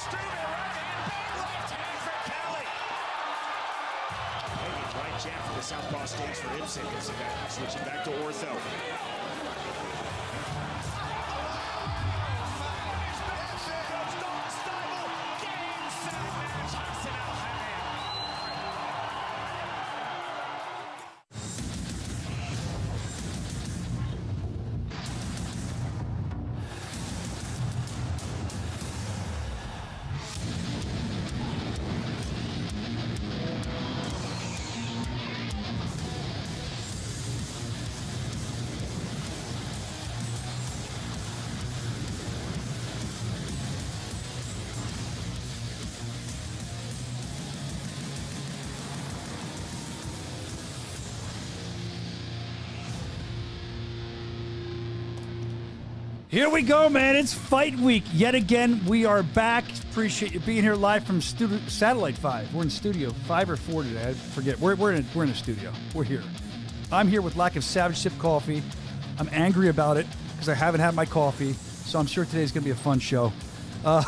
Right jab for the southpaw stage for Ibsen. Switching back to ortho. Here we go, man. It's fight week. Yet again, we are back. Appreciate you being here live from Satellite 5. We're in studio 5 or 4 today. I forget. We're in a studio. We're here. I'm here with lack of Savage Sip coffee. I'm angry about it because I haven't had my coffee. So I'm sure today's going to be a fun show. I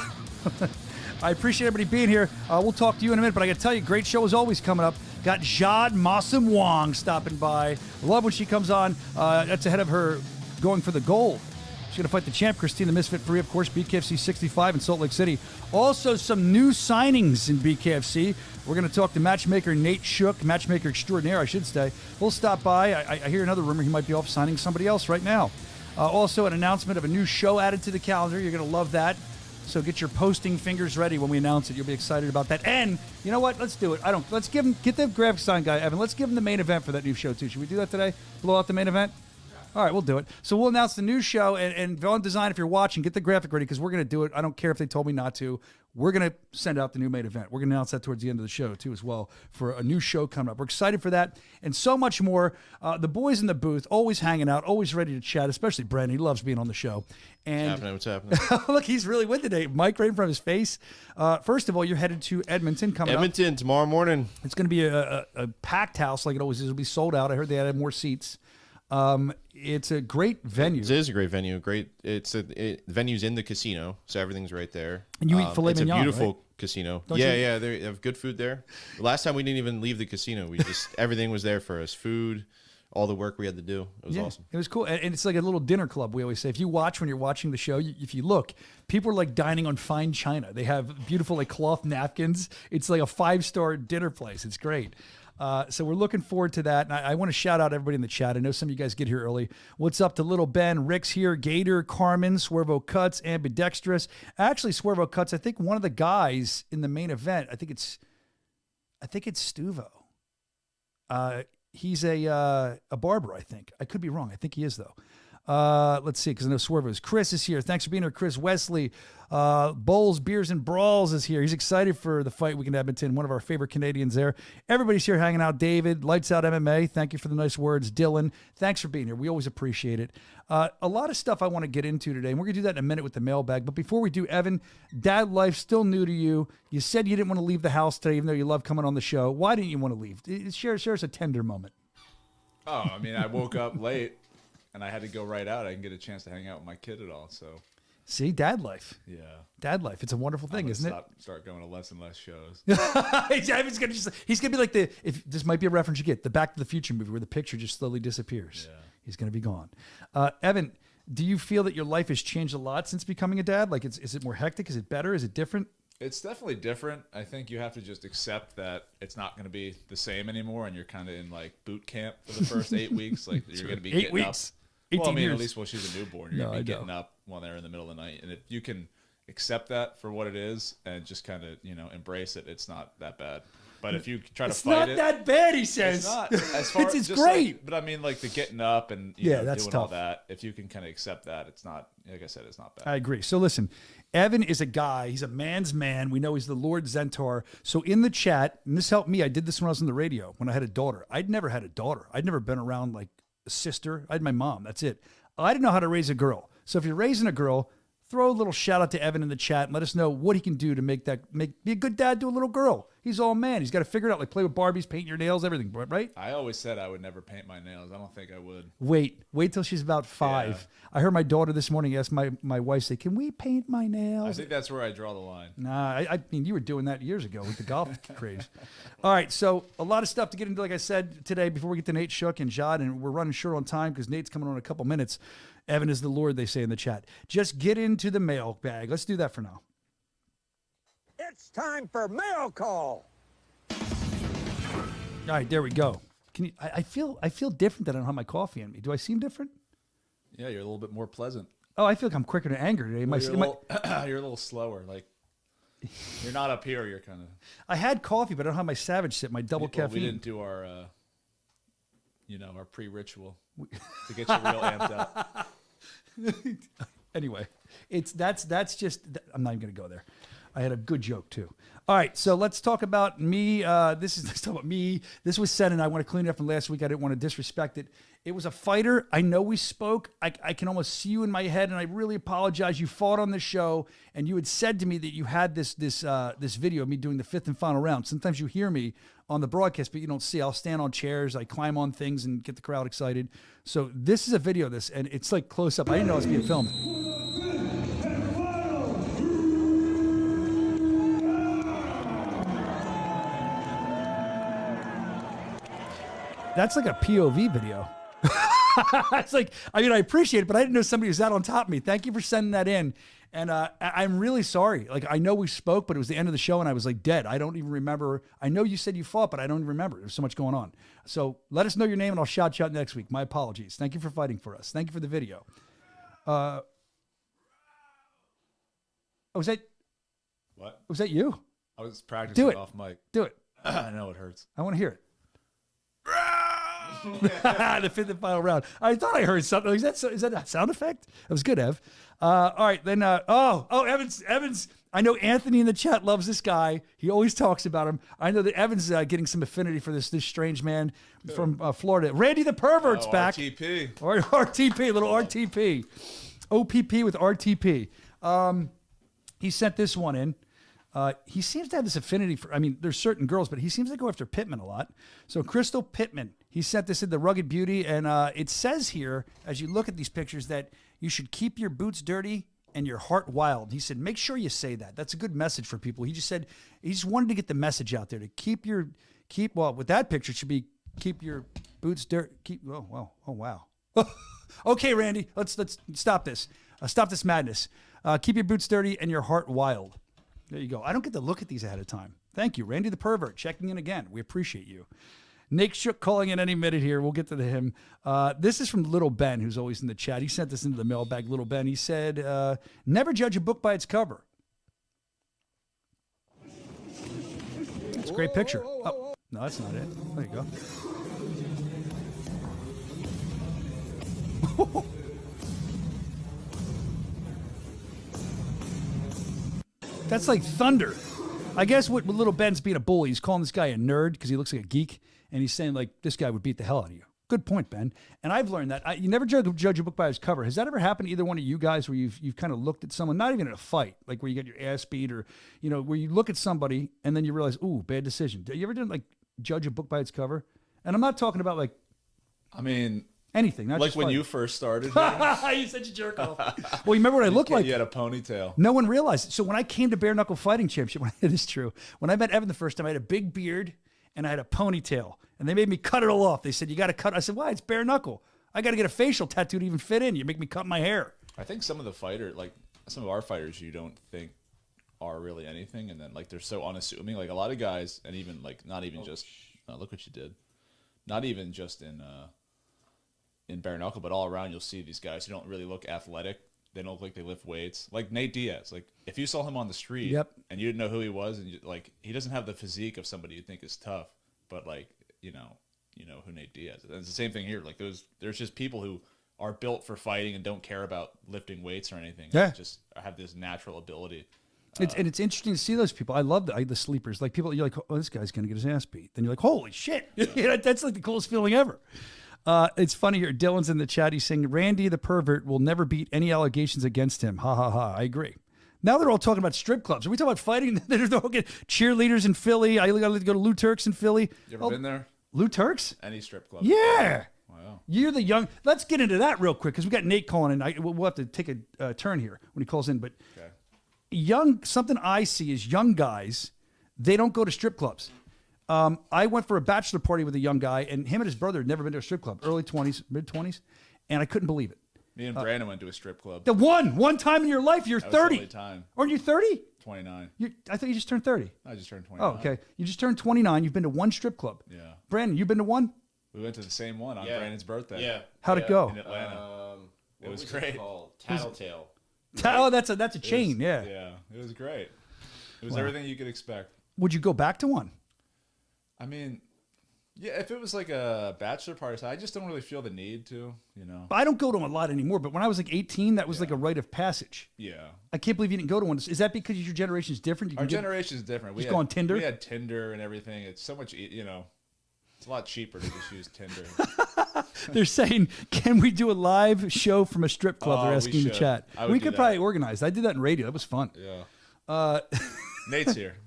appreciate everybody being here. We'll talk to you in a minute, but I got to tell you, great show is always coming up. Got Jade Masson-Wong stopping by. Love when she comes on. That's ahead of her going for the gold. She's going to fight the champ, Christina Misfit Free, of course, BKFC 65 in Salt Lake City. Also, some new signings in BKFC. We're going to talk to matchmaker Nate Shook, matchmaker extraordinaire, I should say. We'll stop by. I hear another rumor he might be off signing somebody else right now. Also, an announcement of a new show added to the calendar. You're going to love that. So get your posting fingers ready when we announce it. You'll be excited about that. And you know what? Let's do it. Let's get the graphics design guy, Evan. Let's give him the main event for that new show, too. Should we do that today? Blow out the main event? All right, we'll do it. So we'll announce the new show, and Villain Design, if you're watching, get the graphic ready because we're going to do it. I don't care if they told me not to. We're going to send out the new main event. We're going to announce that towards the end of the show, too, as well, for a new show coming up. We're excited for that and so much more. The boys in the booth, always hanging out, always ready to chat, especially Brandon. He loves being on the show. And What's happening? Look, he's really with today. Mic right in front of his face. First of all, you're headed to Edmonton coming up. Edmonton, tomorrow morning. It's going to be a packed house like it always is. It'll be sold out. I heard they added more seats. It's a great venue. It is a great venue. Venue's in the casino, so everything's right there. And you eat filet mignon, it's a beautiful right? casino. Don't yeah, they have good food there. The last time we didn't even leave the casino. We just everything was there for us. Food, all the work we had to do. It was awesome. It was cool, and it's like a little dinner club. We always say, if you watch when you're watching the show, if you look, people are like dining on fine china. They have beautiful like cloth napkins. It's like a 5-star dinner place. It's great. So we're looking forward to that. And I want to shout out everybody in the chat. I know some of you guys get here early. What's up to Little Ben? Rick's here. Gator, Carmen, Swervo Cuts, Ambidextrous. Actually, Swervo Cuts, I think one of the guys in the main event, I think it's Stuvo. He's a barber, I think. I could be wrong. I think he is, though. Let's see, because I know Swervo's. Chris is here. Thanks for being here, Chris. Wesley, Bowls, Beers, and Brawls is here. He's excited for the fight week in Edmonton, one of our favorite Canadians there. Everybody's here hanging out. David, Lights Out MMA, thank you for the nice words. Dylan, thanks for being here. We always appreciate it. A lot of stuff I want to get into today, and we're going to do that in a minute with the mailbag. But before we do, Evan, dad life still new to you. You said you didn't want to leave the house today, even though you love coming on the show. Why didn't you want to leave? Share us a tender moment. Oh, I mean, I woke up late. And I had to go right out. I didn't get a chance to hang out with my kid at all. So, see, dad life. Yeah, dad life. It's a wonderful thing, isn't it? Start going to less and less shows. He's gonna be like if this might be a reference you get, the Back to the Future movie where the picture just slowly disappears. Yeah. He's gonna be gone. Evan, do you feel that your life has changed a lot since becoming a dad? Like, is it more hectic? Is it better? Is it different? It's definitely different. I think you have to just accept that it's not going to be the same anymore, and you're kind of in like boot camp for the first 8 weeks. Like you're going to be 8 weeks. Up. Well, I mean, years. at least while she's a newborn, you're going to be getting up when they're in the middle of the night. And if you can accept that for what it is and just kind of, embrace it, it's not that bad. But if you try to fight it... It's not that bad, he says. It's not. As far, it's great. But I mean, like the getting up and doing tough. All that, if you can kind of accept that, it's not, like I said, it's not bad. I agree. So listen, Evan is a guy. He's a man's man. We know he's the Lord Zentar. So in the chat, and this helped me, I did this when I was on the radio, when I had a daughter. I'd never had a daughter. I'd never been around like a sister. I had my mom. That's it. I didn't know how to raise a girl. So if you're raising a girl, throw a little shout out to Evan in the chat and let us know what he can do to be a good dad to a little girl. He's all man. He's got to figure it out. Like play with Barbies, paint your nails, everything, right? I always said I would never paint my nails. I don't think I would. Wait till she's about 5. Yeah. I heard my daughter this morning ask my wife, say, can we paint my nails? I think that's where I draw the line. Nah, I mean, you were doing that years ago with the golf craze. All right, so a lot of stuff to get into, like I said, today before we get to Nate Shook and Jade, and we're running short on time because Nate's coming on in a couple minutes. Evan is the Lord, they say in the chat. Just get into the mailbag. Let's do that for now. It's time for mail call. All right, there we go. Can you? I feel different that I don't have my coffee in me. Do I seem different? Yeah, you're a little bit more pleasant. Oh, I feel like I'm quicker to anger today. You're a little slower. Like you're not up here. You're kind of. I had coffee, but I don't have my Savage Sip, my double caffeine. We didn't do our, our pre-ritual to get you real amped up. Anyway, that's just. I'm not even gonna go there. I had a good joke too. All right, so let's talk about me. Let's talk about me. This was sent, and I want to clean it up from last week. I didn't want to disrespect it. It was a fighter. I know we spoke. I can almost see you in my head, and I really apologize. You fought on the show, and you had said to me that you had this video of me doing the 5th and final round. Sometimes you hear me on the broadcast, but you don't see. I'll stand on chairs, I climb on things, and get the crowd excited. So this is a video of this, and it's like close up. I didn't know it was being filmed. That's like a POV video. It's like, I mean, I appreciate it, but I didn't know somebody was out on top of me. Thank you for sending that in. And I'm really sorry. Like, I know we spoke, but it was the end of the show, and I was like dead. I don't even remember. I know you said you fought, but I don't even remember. There's so much going on. So let us know your name, and I'll shout you out next week. My apologies. Thank you for fighting for us. Thank you for the video. Was that? What? Was that you? I was practicing off mic. Do it. I know it hurts. I want to hear it. The 5th and final round. I thought I heard something. Is that a sound effect? That was good, Ev. All right, then. Evans. I know Anthony in the chat loves this guy. He always talks about him. I know that Evans getting some affinity for this strange man from Florida. Randy the Pervert's back. RTP. Or RTP, little RTP. OPP with RTP. He sent this one in. He seems to have this affinity for, I mean, there's certain girls, but he seems to go after Pittman a lot. So Crystal Pittman, he sent this in the Rugged Beauty, and it says here, as you look at these pictures, that you should keep your boots dirty and your heart wild. He said, make sure you say that. That's a good message for people. He just said, he just wanted to get the message out there to well, with that picture, it should be keep your boots dirty. Oh, wow. Okay, Randy, let's stop this. Stop this madness. Keep your boots dirty and your heart wild. There you go. I don't get to look at these ahead of time. Thank you. Randy the Pervert checking in again. We appreciate you. Nick Shook calling in any minute here. We'll get to him. This is from Little Ben, who's always in the chat. He sent this into the mailbag, Little Ben. He said, never judge a book by its cover. That's a great picture. Oh, no, that's not it. There you go. That's like thunder. I guess what Little Ben's being a bully, he's calling this guy a nerd because he looks like a geek, and he's saying, like, this guy would beat the hell out of you. Good point, Ben. And I've learned that. You never judge a book by its cover. Has that ever happened to either one of you guys where you've kind of looked at someone, not even in a fight, like where you get your ass beat or, where you look at somebody and then you realize, ooh, bad decision. You ever done, like, judge a book by its cover? And I'm not talking about, like... I mean... anything, not like just when fighting. you first started. You're such a jerk off. Well, you remember what I looked like? You had a ponytail. No one realized it. So when I came to Bare Knuckle Fighting Championship, it is true. When I met Evan the first time, I had a big beard and I had a ponytail. And they made me cut it all off. They said, you got to cut. I said, why? It's Bare Knuckle. I got to get a facial tattoo to even fit in. You make me cut my hair. I think some of the fighters, like some of our fighters, you don't think are really anything. And then, like, they're so unassuming. Like, a lot of guys, and even, like, not even just, look what you did. Not even just in bare knuckle, but all around, you'll see these guys who don't really look athletic. They don't look like they lift weights. Like Nate Diaz. Like, if you saw him on the street and you didn't know who he was, and he doesn't have the physique of somebody you think is tough, but like, you know who Nate Diaz is. And it's the same thing here. Like, there's just people who are built for fighting and don't care about lifting weights or anything. Yeah. Just have this natural ability. And it's interesting to see those people. I love the sleepers. Like, people, you're like, oh, this guy's going to get his ass beat. Then you're like, holy shit. That's like the coolest feeling ever. It's funny here. Dylan's in the chat. He's saying, Randy the Pervert will never beat any allegations against him. Ha, ha, ha. I agree. Now they're all talking about strip clubs. Are we talking about fighting? They're all getting cheerleaders in Philly. I got to go to Lou Turk's in Philly. You ever been there? Lou Turk's? Any strip club? Yeah. Wow. You're the young. Let's get into that real quick because we got Nate calling in. We'll have to take a turn here when he calls in. But something I see is young guys, they don't go to strip clubs. I went for a bachelor party with a young guy, and him and his brother had never been to a strip club, early 20s, mid 20s, and I couldn't believe it. Me and Brandon went to a strip club. The one time in your life, you're 30. Was the only time. Aren't you 30? 29. I thought you just turned 30. I just turned 29. Oh, okay. You just turned 29. You've been to one strip club. Yeah. Brandon, you've been to one? We went to the same one on Brandon's birthday. Yeah. How'd it go? In Atlanta. It was great. Tattletale. Oh, that's a chain. Yeah. Yeah, it was great. It was everything you could expect. Would you go back to one? I mean, yeah, if it was like a bachelor party, I just don't really feel the need to, you know. I don't go to a lot anymore, but when I was like 18, that was like a rite of passage. Yeah. I can't believe you didn't go to one. Is that because your generation is different? Our generation is different. Just go on Tinder? We had Tinder and everything. It's so much, you know, it's a lot cheaper to just use Tinder. They're saying, can we do a live show from a strip club? They're asking in the chat. We could probably organize. I did that in radio. That was fun. Yeah. Nate's here.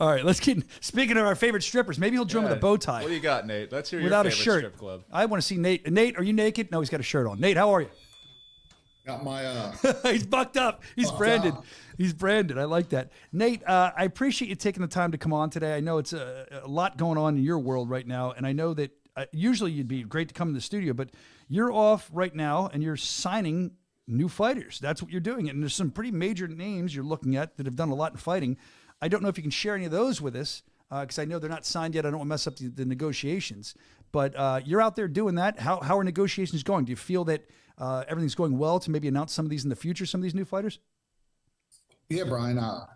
All right, let's get. Speaking of our favorite strippers, maybe he'll join with a bow tie. What do you got, Nate? Let's hear without your a favorite shirt. strip club. I want to see Nate. Nate, are you naked? No, he's got a shirt on. Nate, how are you? Got my. He's bucked up. He's branded. He's branded. I like that. Nate, I appreciate you taking the time to come on today. I know it's a lot going on in your world right now, and I know that usually you'd be great to come in the studio, but you're off right now, and you're signing new fighters. That's what you're doing, and there's some pretty major names you're looking at that have done a lot in fighting. I don't know if you can share any of those with us because I know they're not signed yet. I don't want to mess up the negotiations. But you're out there doing that. How are negotiations going? Do you feel that everything's going well to maybe announce some of these in the future, some of these new fighters? Yeah, Brian. A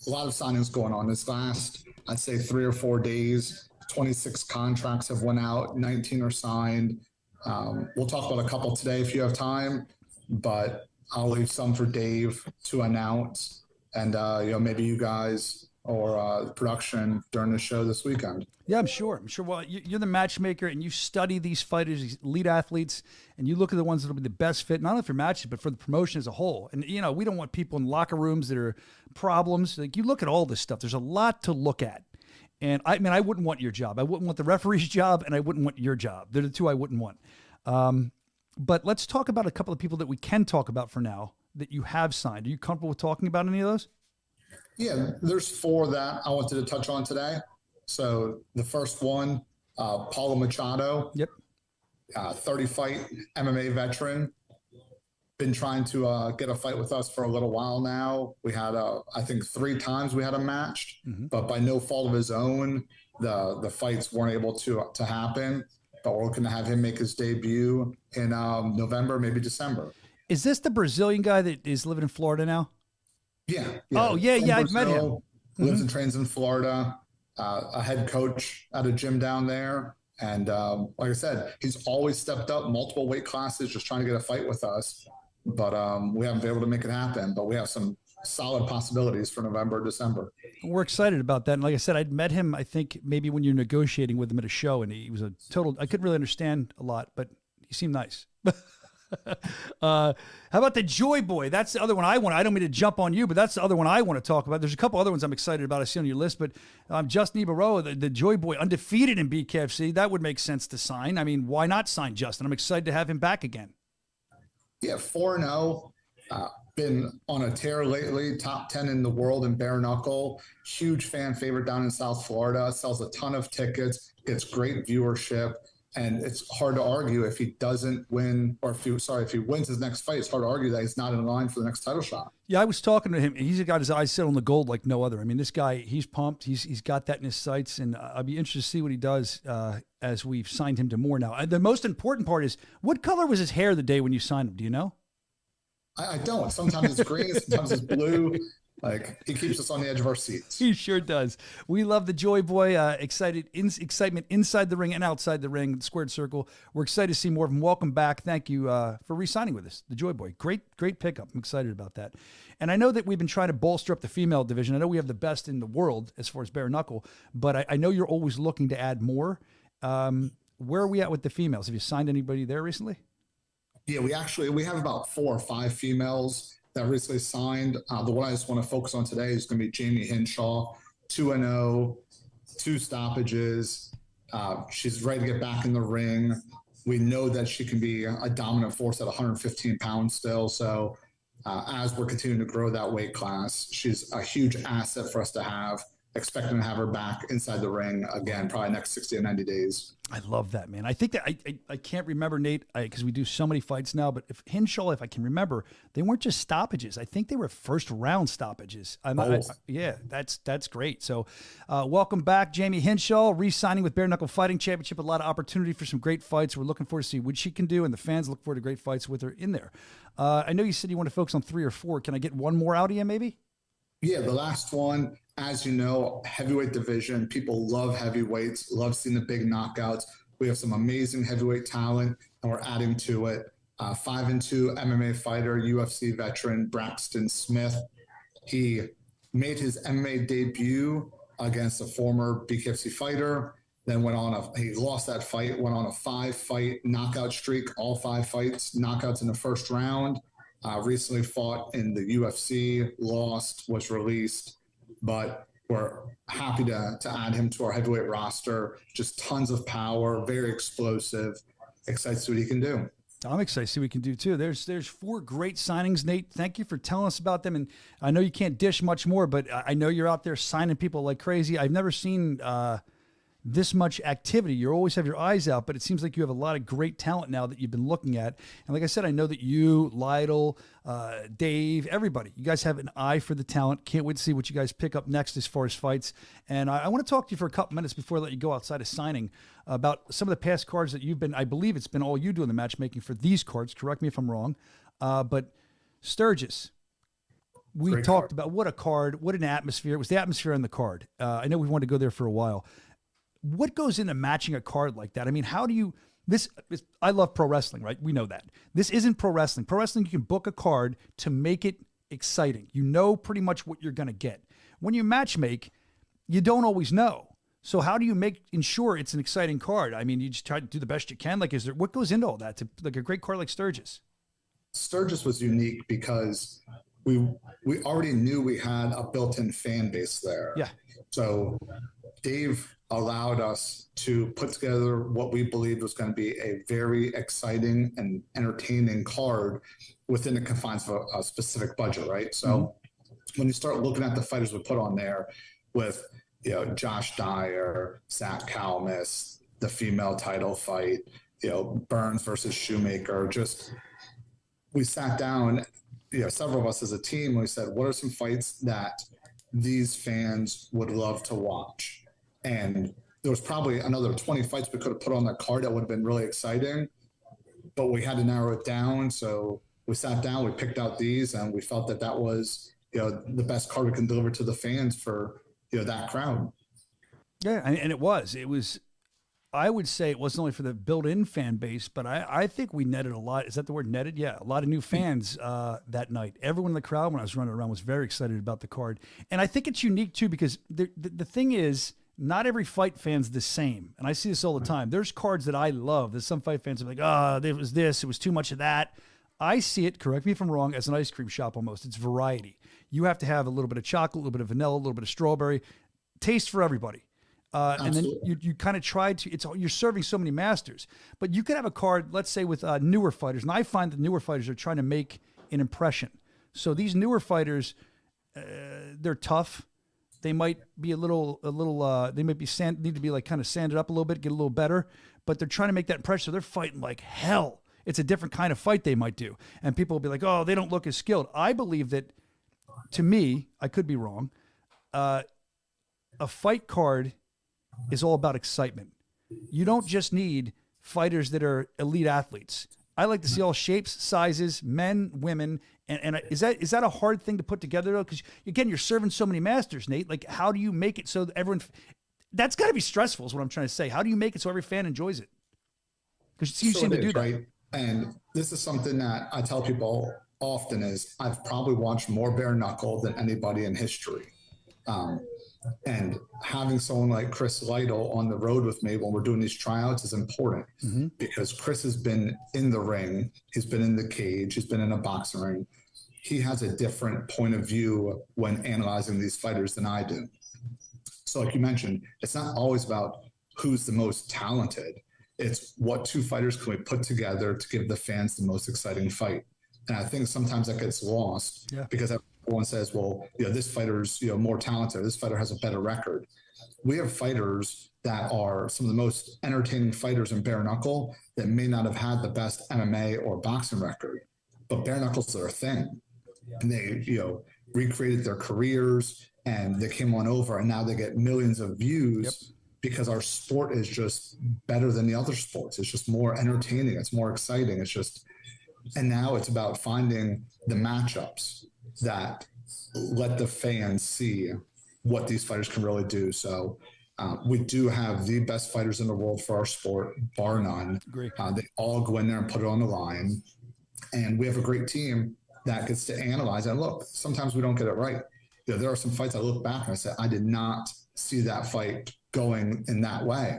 lot of signings going on this last, I'd say 3 or 4 days. 26 contracts have went out. 19 are signed. We'll talk about a couple today if you have time, but I'll leave some for Dave to announce. And, maybe you guys or production during the show this weekend. Yeah, I'm sure. Well, you're the matchmaker, and you study these fighters, these elite athletes, and you look at the ones that will be the best fit, not only for matches, but for the promotion as a whole. And, we don't want people in locker rooms that are problems. Like, you look at all this stuff. There's a lot to look at. And, I wouldn't want your job. I wouldn't want the referee's job, and I wouldn't want your job. They're the two I wouldn't want. But let's talk about a couple of people that we can talk about for now that you have signed. Are you comfortable with talking about any of those? Yeah, there's 4 that I wanted to touch on today. So the first one, Paulo Machado. Yep. 30-fight MMA veteran. Been trying to get a fight with us for a little while now. We had, I think 3 times we had him matched, but by no fault of his own, the fights weren't able to happen. But we're looking to have him make his debut in November, maybe December. Is this the Brazilian guy that is living in Florida now? Yeah. Oh, yeah, I've met him. Lives and trains in Florida, a head coach at a gym down there. And like I said, he's always stepped up multiple weight classes, just trying to get a fight with us. But we haven't been able to make it happen. But we have some solid possibilities for November, December. We're excited about that. And like I said, I'd met him, I think, maybe when you're negotiating with him at a show, and he was a total, I couldn't really understand a lot, but he seemed nice. How about the Joy Boy? That's the other one I want. I don't mean to jump on you, but that's the other one I want to talk about. There's a couple other ones I'm excited about I see on your list, but Justin Ibaroa, the Joy Boy, undefeated in BKFC, that would make sense to sign. I mean, why not sign Justin? I'm excited to have him back again. Yeah, 4-0. Been on a tear lately, top 10 in the world in bare knuckle. Huge fan favorite down in South Florida. Sells a ton of tickets, gets great viewership. And it's hard to argue if he doesn't win, or if he wins his next fight, it's hard to argue that he's not in line for the next title shot. Yeah, I was talking to him. He's got his eyes set on the gold like no other. I mean, this guy, he's pumped. He's got that in his sights, and I'll be interested to see what he does as we've signed him to more now. The most important part is, what color was his hair the day when you signed him? Do you know? I don't. Sometimes it's green, sometimes it's blue. Like, he keeps us on the edge of our seats. He sure does. We love the Joy Boy. Excitement inside the ring and outside the ring, the squared circle. We're excited to see more of him. Welcome back. Thank you for re-signing with us, the Joy Boy. Great pickup. I'm excited about that. And I know that we've been trying to bolster up the female division. I know we have the best in the world as far as bare knuckle, but I know you're always looking to add more. Where are we at with the females? Have you signed anybody there recently? Yeah, we have about 4 or 5 females that recently signed. The one I just want to focus on today is going to be Jamie Hinshaw, 2-0, 2 stoppages. She's ready to get back in the ring. We know that she can be a dominant force at 115 pounds still. So as we're continuing to grow that weight class, she's a huge asset for us to have. Expecting to have her back inside the ring again, probably next 60 to 90 days. I love that, man. I think that I can't remember, Nate, because we do so many fights now, but if Hinshaw, if I can remember, they weren't just stoppages. I think they were first round stoppages. Yeah, that's great. So welcome back, Jamie Hinshaw, re-signing with Bare Knuckle Fighting Championship. A lot of opportunity for some great fights. We're looking forward to see what she can do, and the fans look forward to great fights with her in there. I know you said you want to focus on 3 or 4. Can I get one more out of you, maybe? Yeah, the last one, as you know, heavyweight division. People love heavyweights, love seeing the big knockouts. We have some amazing heavyweight talent, and we're adding to it. 5-2 MMA fighter, UFC veteran Braxton Smith. He made his MMA debut against a former BKFC fighter, then he lost that fight, went on a 5-fight knockout streak, all 5 fights, knockouts in the first round. Recently fought in the UFC, lost, was released, but we're happy to add him to our heavyweight roster. Just tons of power, very explosive. Excited to see what he can do. I'm excited to see what we can do too. There's 4 great signings, Nate. Thank you for telling us about them. And I know you can't dish much more, but I know you're out there signing people like crazy. I've never seen this much activity. You always have your eyes out, but it seems like you have a lot of great talent now that you've been looking at. And like I said, I know that you, Lytle, Dave, everybody, you guys have an eye for the talent. Can't wait to see what you guys pick up next as far as fights. And I want to talk to you for a couple minutes before I let you go outside of signing about some of the past cards that you've been, I believe it's been all you doing the matchmaking for these cards. Correct me if I'm wrong. But Sturgis, we Great talked card. about what a card, what an atmosphere. It was the atmosphere on the card. I know we wanted to go there for a while. What goes into matching a card like that? I mean, how do you, I love pro wrestling, right? We know that. This isn't pro wrestling. Pro wrestling, you can book a card to make it exciting. You know pretty much what you're going to get. When you matchmake, you don't always know. So how do you ensure it's an exciting card? I mean, you just try to do the best you can. Like, what goes into all that to like a great card like Sturgis? Sturgis was unique because we already knew we had a built-in fan base there. Yeah. So Dave allowed us to put together what we believed was going to be a very exciting and entertaining card within the confines of a specific budget, right? So when you start looking at the fighters we put on there with, Josh Dyer, Zach Kalmus, the female title fight, Burns versus Shoemaker, we sat down, several of us as a team, and we said, what are some fights that these fans would love to watch? And there was probably another 20 fights we could have put on that card that would have been really exciting, but we had to narrow it down. So we sat down, we picked out these, and we felt that was, the best card we can deliver to the fans for, that crowd. Yeah, and it was, I would say it wasn't only for the built-in fan base, but I think we netted a lot. Is that the word, netted? Yeah, a lot of new fans that night. Everyone in the crowd when I was running around was very excited about the card. And I think it's unique too because the thing is, not every fight fan's the same. And I see this all the time. There's cards that I love. There's some fight fans that are like, it was this, it was too much of that. I see it, correct me if I'm wrong, as an ice cream shop almost. It's variety. You have to have a little bit of chocolate, a little bit of vanilla, a little bit of strawberry. Taste for everybody. And then you kind of try to, you're serving so many masters. But you could have a card, let's say, with newer fighters. And I find that newer fighters are trying to make an impression. So these newer fighters, they're tough. They might be they might be need to be like kind of sanded up a little bit, get a little better, but they're trying to make that impression. So they're fighting like hell. It's a different kind of fight they might do. And people will be like, oh, they don't look as skilled. I believe that, to me, I could be wrong, a fight card is all about excitement. You don't just need fighters that are elite athletes. I like to see all shapes, sizes, men, women. And is that a hard thing to put together though? Because again, you're serving so many masters, Nate. Like, how do you make it so that everyone? That's got to be stressful, is what I'm trying to say. How do you make it so every fan enjoys it? Because you seem to do that. Right? And this is something that I tell people often: is I've probably watched more bare knuckle than anybody in history. And having someone like Chris Lytle on the road with me when we're doing these tryouts is important because Chris has been in the ring. He's been in the cage. He's been in a boxing ring. he has a different point of view when analyzing these fighters than I do. So like you mentioned, it's not always about who's the most talented. It's what two fighters can we put together to give the fans the most exciting fight. And I think sometimes that gets lost because everyone says, well, this fighter's, more talented. This fighter has a better record. We have fighters that are some of the most entertaining fighters in bare knuckle that may not have had the best MMA or boxing record, but bare knuckles are a thing. And they, recreated their careers and they came on over and now they get millions of views because our sport is just better than the other sports. It's just more entertaining. It's more exciting. It's just, and now it's about finding the matchups that let the fans see what these fighters can really do. So we do have the best fighters in the world for our sport, bar none. They all go in there and put it on the line. And we have a great team that gets to analyze. And look, sometimes we don't get it right. There are some fights I look back and I say, I did not see that fight going in that way.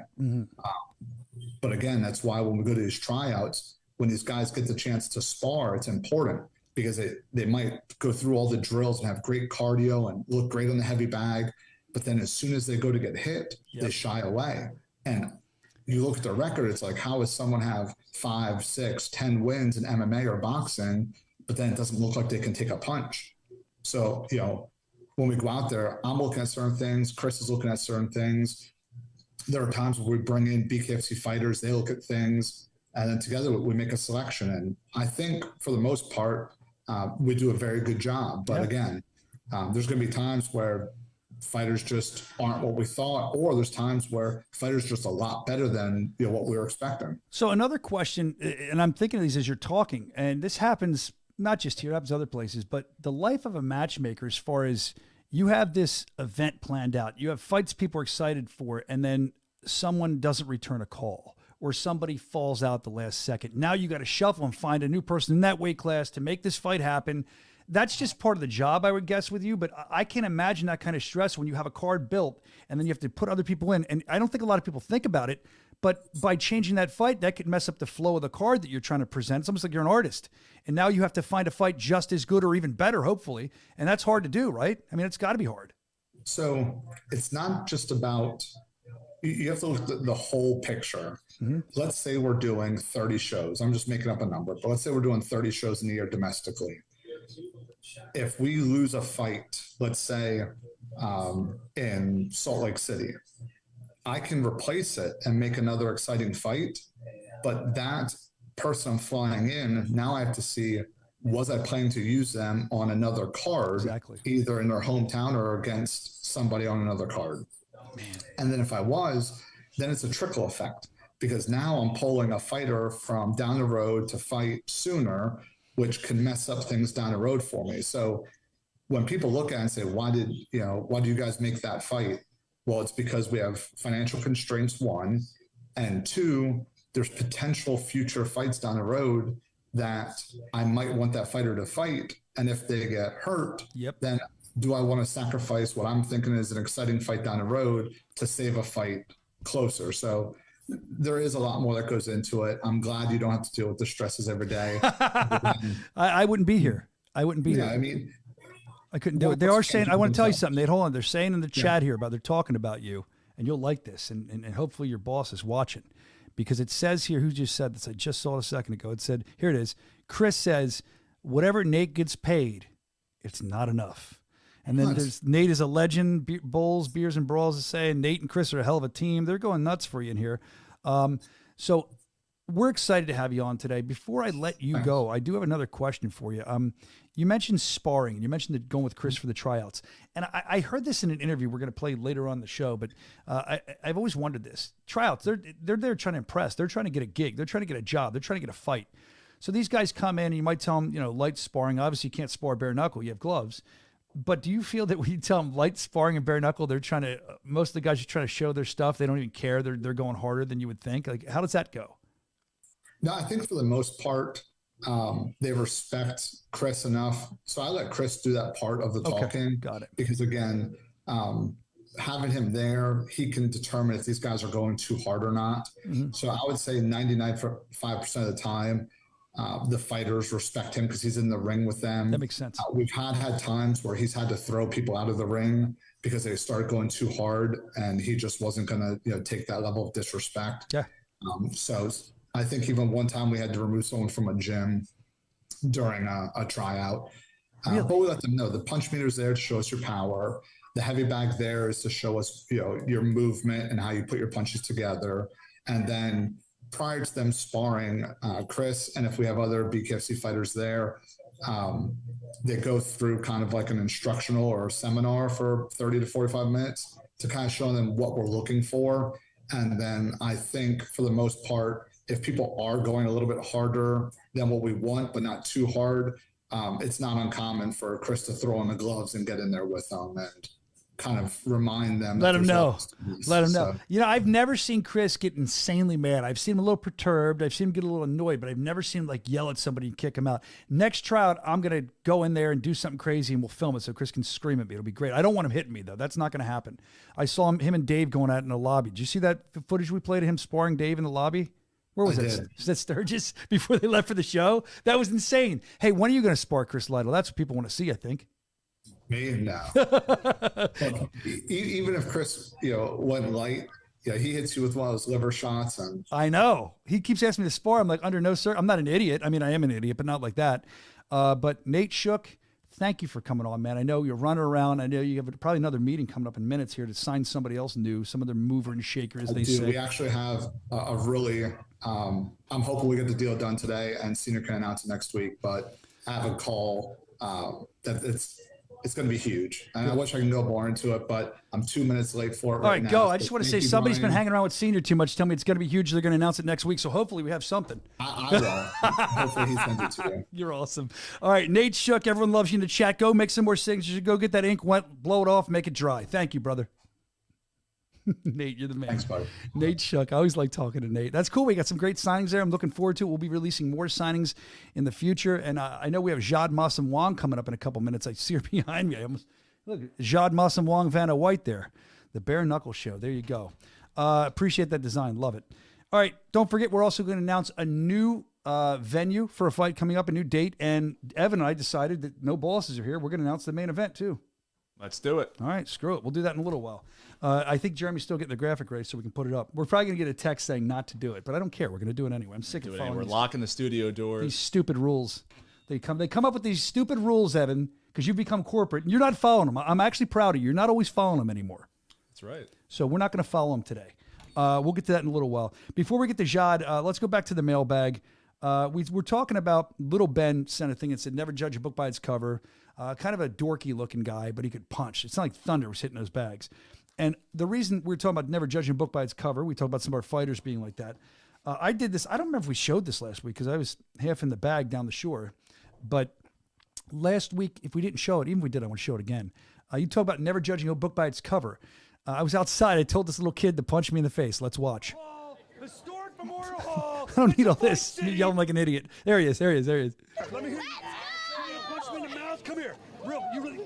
But again, that's why when we go to these tryouts, when these guys get the chance to spar, it's important because they might go through all the drills and have great cardio and look great on the heavy bag. But then as soon as they go to get hit, they shy away. And you look at their record, it's like, how does someone have 5, 6, 10 wins in MMA or boxing, but then it doesn't look like they can take a punch? So, when we go out there, I'm looking at certain things. Chris is looking at certain things. There are times where we bring in BKFC fighters. They look at things, and then together we make a selection. And I think for the most part, we do a very good job. But again, there's going to be times where fighters just aren't what we thought, or there's times where fighters just a lot better than what we were expecting. So another question, and I'm thinking of these as you're talking, and this happens not just here, it happens other places, but the life of a matchmaker, as far as you have this event planned out, you have fights people are excited for, and then someone doesn't return a call or somebody falls out the last second. Now you got to shuffle and find a new person in that weight class to make this fight happen. That's just part of the job, I would guess, with you. But I can't imagine that kind of stress when you have a card built and then you have to put other people in. And I don't think a lot of people think about it. But by changing that fight, that could mess up the flow of the card that you're trying to present. It's almost like you're an artist. And now you have to find a fight just as good or even better, hopefully. And that's hard to do, right? I mean, it's got to be hard. So it's not just about, you have to look at the whole picture. Let's say we're doing 30 shows. I'm just making up a number. But let's say we're doing 30 shows in a year domestically. If we lose a fight, let's say in Salt Lake City, I can replace it and make another exciting fight. But that person I'm flying in, now I have to see, was I planning to use them on another card, either in their hometown or against somebody on another card? And then if I was, then it's a trickle effect, because now I'm pulling a fighter from down the road to fight sooner, which can mess up things down the road for me. So when people look at it and say, why do you guys make that fight? Well, it's because we have financial constraints, one, and two, there's potential future fights down the road that I might want that fighter to fight. And if they get hurt, then do I want to sacrifice what I'm thinking is an exciting fight down the road to save a fight closer? So there is a lot more that goes into it. I'm glad you don't have to deal with the stresses every day. I wouldn't be here. I wouldn't be here. I mean, I couldn't do it. They are saying, I want to tell you something. Hold on. They're saying in the chat here they're talking about you, and you'll like this. And hopefully your boss is watching, because it says here, who just said this? I just saw it a second ago. It said, here it is. Chris says, whatever Nate gets paid, it's not enough. And then there's Nate is a legend. Bowls, Beers, and Brawls is saying Nate and Chris are a hell of a team. They're going nuts for you in here. So we're excited to have you on today. Before I let you go, I do have another question for you. You mentioned sparring, and you mentioned going with Chris for the tryouts. And I heard this in an interview we're going to play later on the show, but I've always wondered this. Tryouts, they're there trying to impress. They're trying to get a gig. They're trying to get a job. They're trying to get a fight. So these guys come in, and you might tell them, light sparring. Obviously, you can't spar bare knuckle. You have gloves. But do you feel that when you tell them light sparring and bare knuckle, they're trying to, most of the guys are trying to show their stuff. They don't even care. They're going harder than you would think. Like, how does that go? No, I think for the most part, they respect Chris enough. So I let Chris do that part of the talking. Got it. Because again, having him there, he can determine if these guys are going too hard or not. So I would say 99.5% of the time, The fighters respect him because he's in the ring with them. That makes sense. We've had times where he's had to throw people out of the ring because they started going too hard, and he just wasn't going to take that level of disrespect. Yeah. So I think even one time we had to remove someone from a gym during a tryout. Really? But we let them know the punch meter's there to show us your power. The heavy bag there is to show us, your movement and how you put your punches together. And then prior to them sparring, Chris, and if we have other BKFC fighters there, they go through kind of like an instructional or a seminar for 30 to 45 minutes to kind of show them what we're looking for. And then I think for the most part, if people are going a little bit harder than what we want, but not too hard, it's not uncommon for Chris to throw on the gloves and get in there with them and kind of remind them. Let him know. Let him know. So, I've never seen Chris get insanely mad. I've seen him a little perturbed. I've seen him get a little annoyed, but I've never seen him like yell at somebody and kick him out. Next tryout, I'm going to go in there and do something crazy and we'll film it so Chris can scream at me. It'll be great. I don't want him hitting me though. That's not going to happen. I saw him and Dave going at it in the lobby. Did you see that footage we played of him sparring Dave in the lobby? Where was I that? did. Is that Sturgis before they left for the show? That was insane. Hey, when are you going to spar Chris Lytle? That's what people want to see, I think. Me? No. Even if Chris, went light, he hits you with one of those liver shots. And I know. He keeps asking me to spar. I'm like, under no sir. I'm not an idiot. I mean, I am an idiot, but not like that. But Nate Shook, thank you for coming on, man. I know you're running around. I know you have probably another meeting coming up in minutes here to sign somebody else new, some other mover and shaker, as they say. We actually have a really, I'm hoping we get the deal done today and Senior can announce it next week, but I have a call that it's going to be huge. And I wish I can go more into it, but I'm 2 minutes late for it All right, now. go. I So just want to thank say you, somebody's Brian. been hanging around with Senior too much. Tell me it's going to be huge. They're going to announce it next week. So hopefully we have something. I will. Hopefully he sends it to you. You're awesome. All right, Nate Shook, everyone loves you in the chat. Go make some more signatures. Go get that ink wet, blow it off, make it dry. Thank you, brother. Nate, you're the man. Thanks, buddy. Nate Shook. I always like talking to Nate. That's cool. We got some great signings there. I'm looking forward to it. We'll be releasing more signings in the future. And I know we have Jade Masson-Wong coming up in a couple minutes. I see her behind me. Look, Jade Masson-Wong, Vanna White there. The Bare Knuckle Show. There you go. Appreciate that design. Love it. All right. Don't forget, we're also going to announce a new venue for a fight coming up, a new date. And Evan and I decided that no bosses are here. We're going to announce the main event, too. Let's do it. All right, screw it. We'll do that in a little while. I think Jeremy's still getting the graphic ready so we can put it up. We're probably going to get a text saying not to do it, but I don't care. We're going to do it anyway. I'm sick of following We're these locking the studio doors. these stupid rules. They come up with these stupid rules, Evan, because you've become corporate, and you're not following them. I'm actually proud of you. You're not always following them anymore. That's right. So we're not going to follow them today. We'll get to that in a little while. Before we get to Jade, let's go back to the mailbag. We're talking about Little Ben sent a thing and said, never judge a book by its cover. Kind of a dorky looking guy, but he could punch. It's not like thunder was hitting those bags. And the reason we're talking about never judging a book by its cover, we talk about some of our fighters being like that. I did this. I don't remember if we showed this last week because I was half in the bag down the shore. But last week, if we didn't show it, even if we did, I want to show it again. You talk about never judging a book by its cover. I was outside. I told this little kid to punch me in the face. Let's watch. Historic Memorial Hall. I don't need all this. You're yelling like an idiot. There he is. There he is. There he is. Let me hear you. Punch me in the mouth. Come here. Real. You really.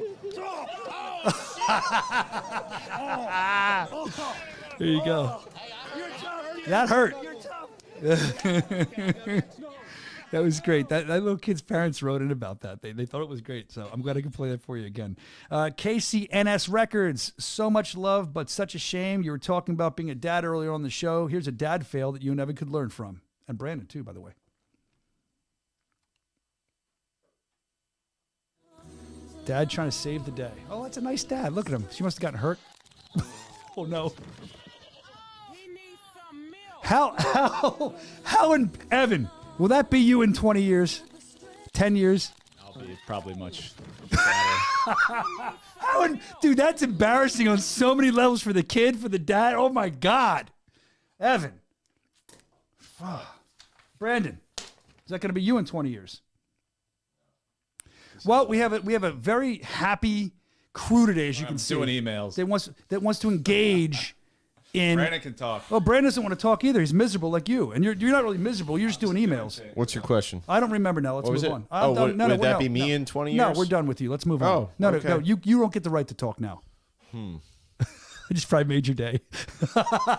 There you go. You're tough. That hurt. You're tough. That was great. That little kid's parents wrote in about that. They thought it was great. So I'm glad I could play that for you again. KCNS Records. So much love, but such a shame. You were talking about being a dad earlier on the show. Here's a dad fail that you and Evan could learn from. And Brandon, too, by the way. Dad trying to save the day. Oh, that's a nice dad. Look at him. She must have gotten hurt. Oh, no. How and Evan, will that be you in 20 years? 10 years? I'll be probably much better. Dude, that's embarrassing on so many levels for the kid, for the dad. Oh, my God. Evan. Brandon, is that going to be you in 20 years? Well, we have a very happy crew today, as you can see. Doing emails. That wants to engage in. Brandon can talk. Oh, Brandon doesn't want to talk either. He's miserable like you, and you're not really miserable. You're just doing emails. What's your question? I don't remember now. Let's What was move it? on. Oh, I'm done. would that be me in 20 years? No, we're done with you. Let's move on. Oh, No, okay. you don't get the right to talk now. I just probably made your day.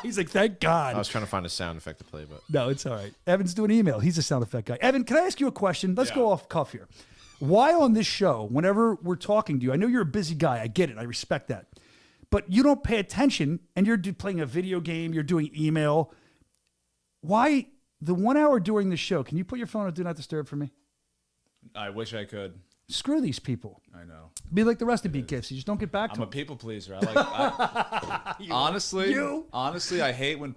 He's like, thank God. I was trying to find a sound effect to play, but No, it's all right. Evan's doing email. He's a sound effect guy. Evan, can I ask you a question? Let's go off cuff here. Why on this show, whenever we're talking to you, I know you're a busy guy. I get it. I respect that. But you don't pay attention, and you're playing a video game. You're doing email. Why the 1 hour during the show? Can you put your phone on Do Not Disturb for me? I wish I could. Screw these people. I know. Be like the rest of BKFC. Just don't get back to I'm a them. people pleaser. Honestly, I hate when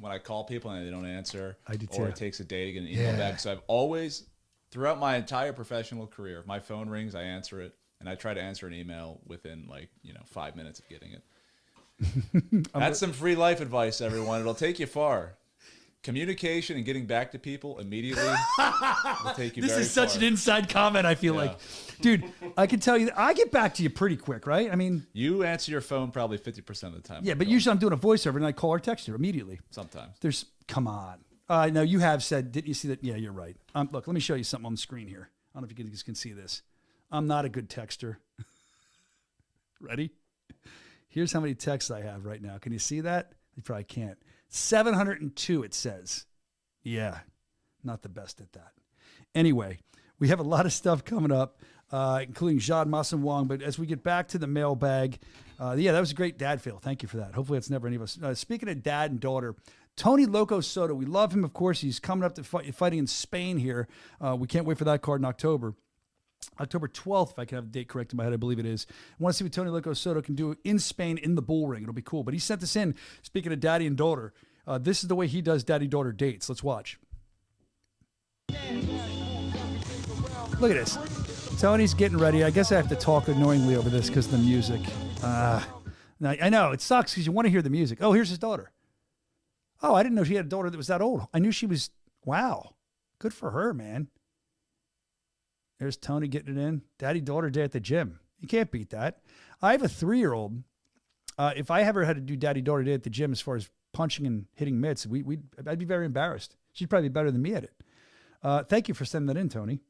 I call people and they don't answer. I do Or too. it takes a day to get an email back. So I've always, throughout my entire professional career, if my phone rings, I answer it. And I try to answer an email within 5 minutes of getting it. That's some free life advice, everyone. It'll take you far. Communication and getting back to people immediately will take you This very is such far. an inside comment, I feel like. Dude, I can tell you that I get back to you pretty quick, right? I mean, You answer your phone probably 50% of the time. yeah, but usually I'm doing a voiceover and I call or text her immediately. Sometimes. Come on. No, you have said, didn't you see that? Yeah, you're right. Look, let me show you something on the screen here. I don't know if you guys can see this. I'm not a good texter. Ready? Here's how many texts I have right now. Can you see that? You probably can't. 702, it says. Yeah, not the best at that. Anyway, we have a lot of stuff coming up, including Jade Masson-Wong. But as we get back to the mailbag, that was a great dad fail. Thank you for that. Hopefully it's never any of us. Speaking of dad and daughter, Tony Loco Soto, we love him, of course. He's coming up to fighting in Spain here. We can't wait for that card in October. October 12th, if I can have the date correct in my head, I believe it is. I want to see what Tony Loco Soto can do in Spain in the bull ring. It'll be cool. But he sent this in, speaking of daddy and daughter. This is the way he does daddy-daughter dates. Let's watch. Look at this. Tony's getting ready. I guess I have to talk annoyingly over this because of the music. Now, I know, it sucks because you want to hear the music. Oh, here's his daughter. Oh, I didn't know she had a daughter that was that old. I knew she was, wow. Good for her, man. There's Tony getting it in. Daddy-daughter day at the gym. You can't beat that. I have a 3-year-old. If I ever had to do daddy-daughter day at the gym as far as punching and hitting mitts, I'd be very embarrassed. She'd probably be better than me at it. Thank you for sending that in, Tony.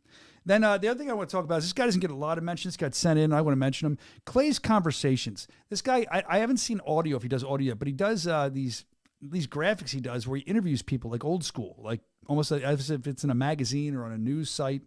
Then the other thing I want to talk about is this guy doesn't get a lot of mentions. This got sent in. I want to mention him. Clay's Conversations. This guy, I haven't seen audio if he does audio yet, but he does these graphics he does where he interviews people like old school, like almost like as if it's in a magazine or on a news site.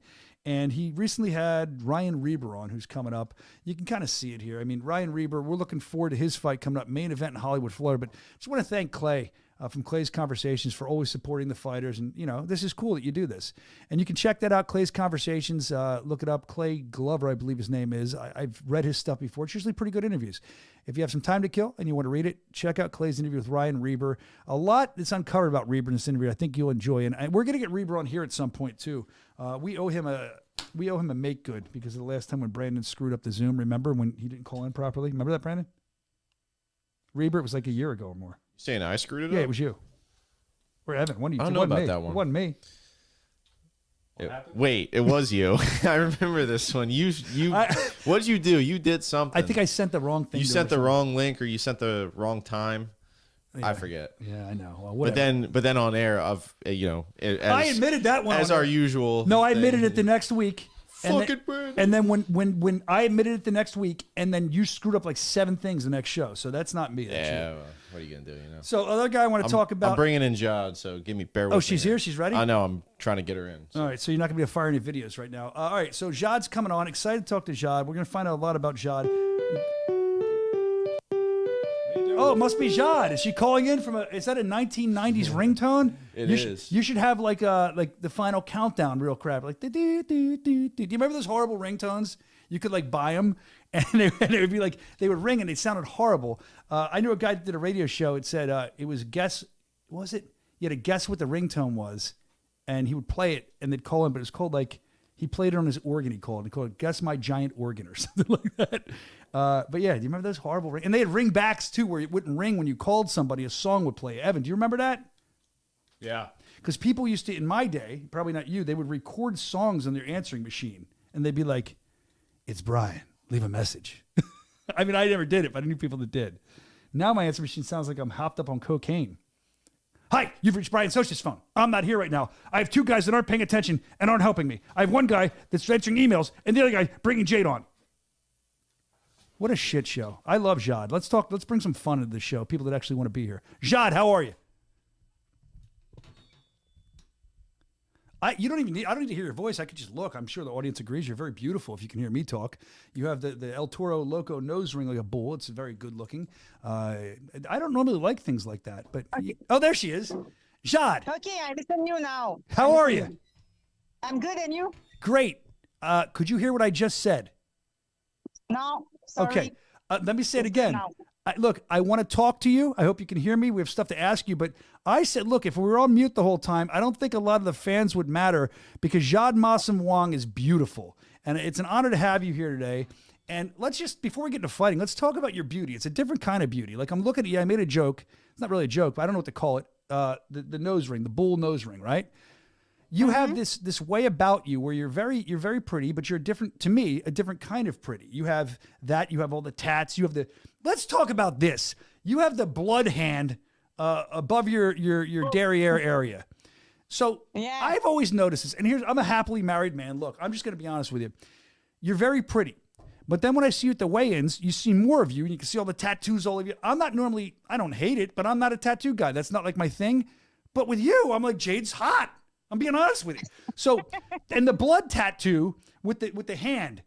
And he recently had Ryan Reber on, who's coming up. You can kind of see it here. I mean, Ryan Reber, we're looking forward to his fight coming up, main event in Hollywood, Florida. But just want to thank Clay from Clay's Conversations for always supporting the fighters. And, this is cool that you do this. And you can check that out, Clay's Conversations. Look it up. Clay Glover, I believe his name is. I've read his stuff before. It's usually pretty good interviews. If you have some time to kill and you want to read it, check out Clay's interview with Ryan Reber. A lot that's uncovered about Reber in this interview I think you'll enjoy. And we're going to get Reber on here at some point, too. We owe him a make good because of the last time when Brandon screwed up the Zoom. Remember when he didn't call in properly? Remember that, Brandon? Reber, it was like a year ago or more. You saying I screwed it up? Yeah, it was you. Or Evan. One of you. I don't It know wasn't about me. that one. It wasn't me. Wait, it was you. I remember this one. What did you do? You did something. I think I sent the wrong thing. You to sent him or the wrong link or you sent the wrong time. Yeah. I forget. Yeah, I know. Well, But then on air I admitted that one as on our air. usual. No, I thing. admitted it the next week. Fucking Brandon. And then when I admitted it the next week, and then you screwed up like 7 things the next show. So that's not me. That's Yeah, you. well, what are you gonna do? So other guy I want to talk about. I'm bringing in Jade, so bear with me. Oh, she's here. She's ready. I know. I'm trying to get her in. So. All right, so you're not going to be able to fire any videos right now. All right, so Jade's coming on. Excited to talk to Jade. We're going to find out a lot about Jade. Oh, it must be Jade. Is she calling in from is that a 1990s ringtone? It is. You should have like the final countdown real crap. Like, do you remember those horrible ringtones? You could like buy them and it would be like, they would ring and they sounded horrible. I knew a guy that did a radio show. It said it was what was it? You had to guess what the ringtone was and he would play it and they'd call him, but it was called like, he played it on his organ. He called it Guess My Giant Organ or something like that. But yeah, do you remember those horrible ring? And they had ringbacks too, where it wouldn't ring when you called somebody. A song would play. Evan, do you remember that? Yeah. Because people used to, in my day, probably not you, they would record songs on their answering machine, and they'd be like, "It's Brian. Leave a message." I mean, I never did it, but I knew people that did. Now my answer machine sounds like I'm hopped up on cocaine. Hi, you've reached Brian Soscia's phone. I'm not here right now. I have 2 guys that aren't paying attention and aren't helping me. I have one guy that's answering emails and the other guy bringing Jade on. What a shit show. I love Jade. Let's bring some fun into the show. People that actually want to be here. Jade, how are you? I don't need to hear your voice. I could just look. I'm sure the audience agrees. You're very beautiful if you can hear me talk. You have the El Toro Loco nose ring like a bull. It's very good looking. I don't normally like things like that, but oh, there she is. Jade. Okay, I listen to you now. How are you? I'm good, and you? Great. Could you hear what I just said? No, sorry. Okay. Let me say it again. No. Look, I want to talk to you. I hope you can hear me. We have stuff to ask you. But I said, look, if we were on mute the whole time, I don't think a lot of the fans would matter because Jade Masson-Wong is beautiful. And it's an honor to have you here today. And let's just, before we get into fighting, let's talk about your beauty. It's a different kind of beauty. Like I'm looking at you. I made a joke. It's not really a joke, but I don't know what to call it. The nose ring, the bull nose ring, right? You have this way about you where you're very pretty, but you're different to me, a different kind of pretty. You have that, you have all the tats, you have let's talk about this. You have the blood hand above your derriere area. So Yeah. I've always noticed this, and I'm a happily married man. Look, I'm just going to be honest with you. You're very pretty. But then when I see you at the weigh-ins, you see more of you, and you can see all the tattoos all over you. I don't hate it, but I'm not a tattoo guy. That's not like my thing. But with you, I'm like, Jade's hot. I'm being honest with you. So, and the blood tattoo with the hand,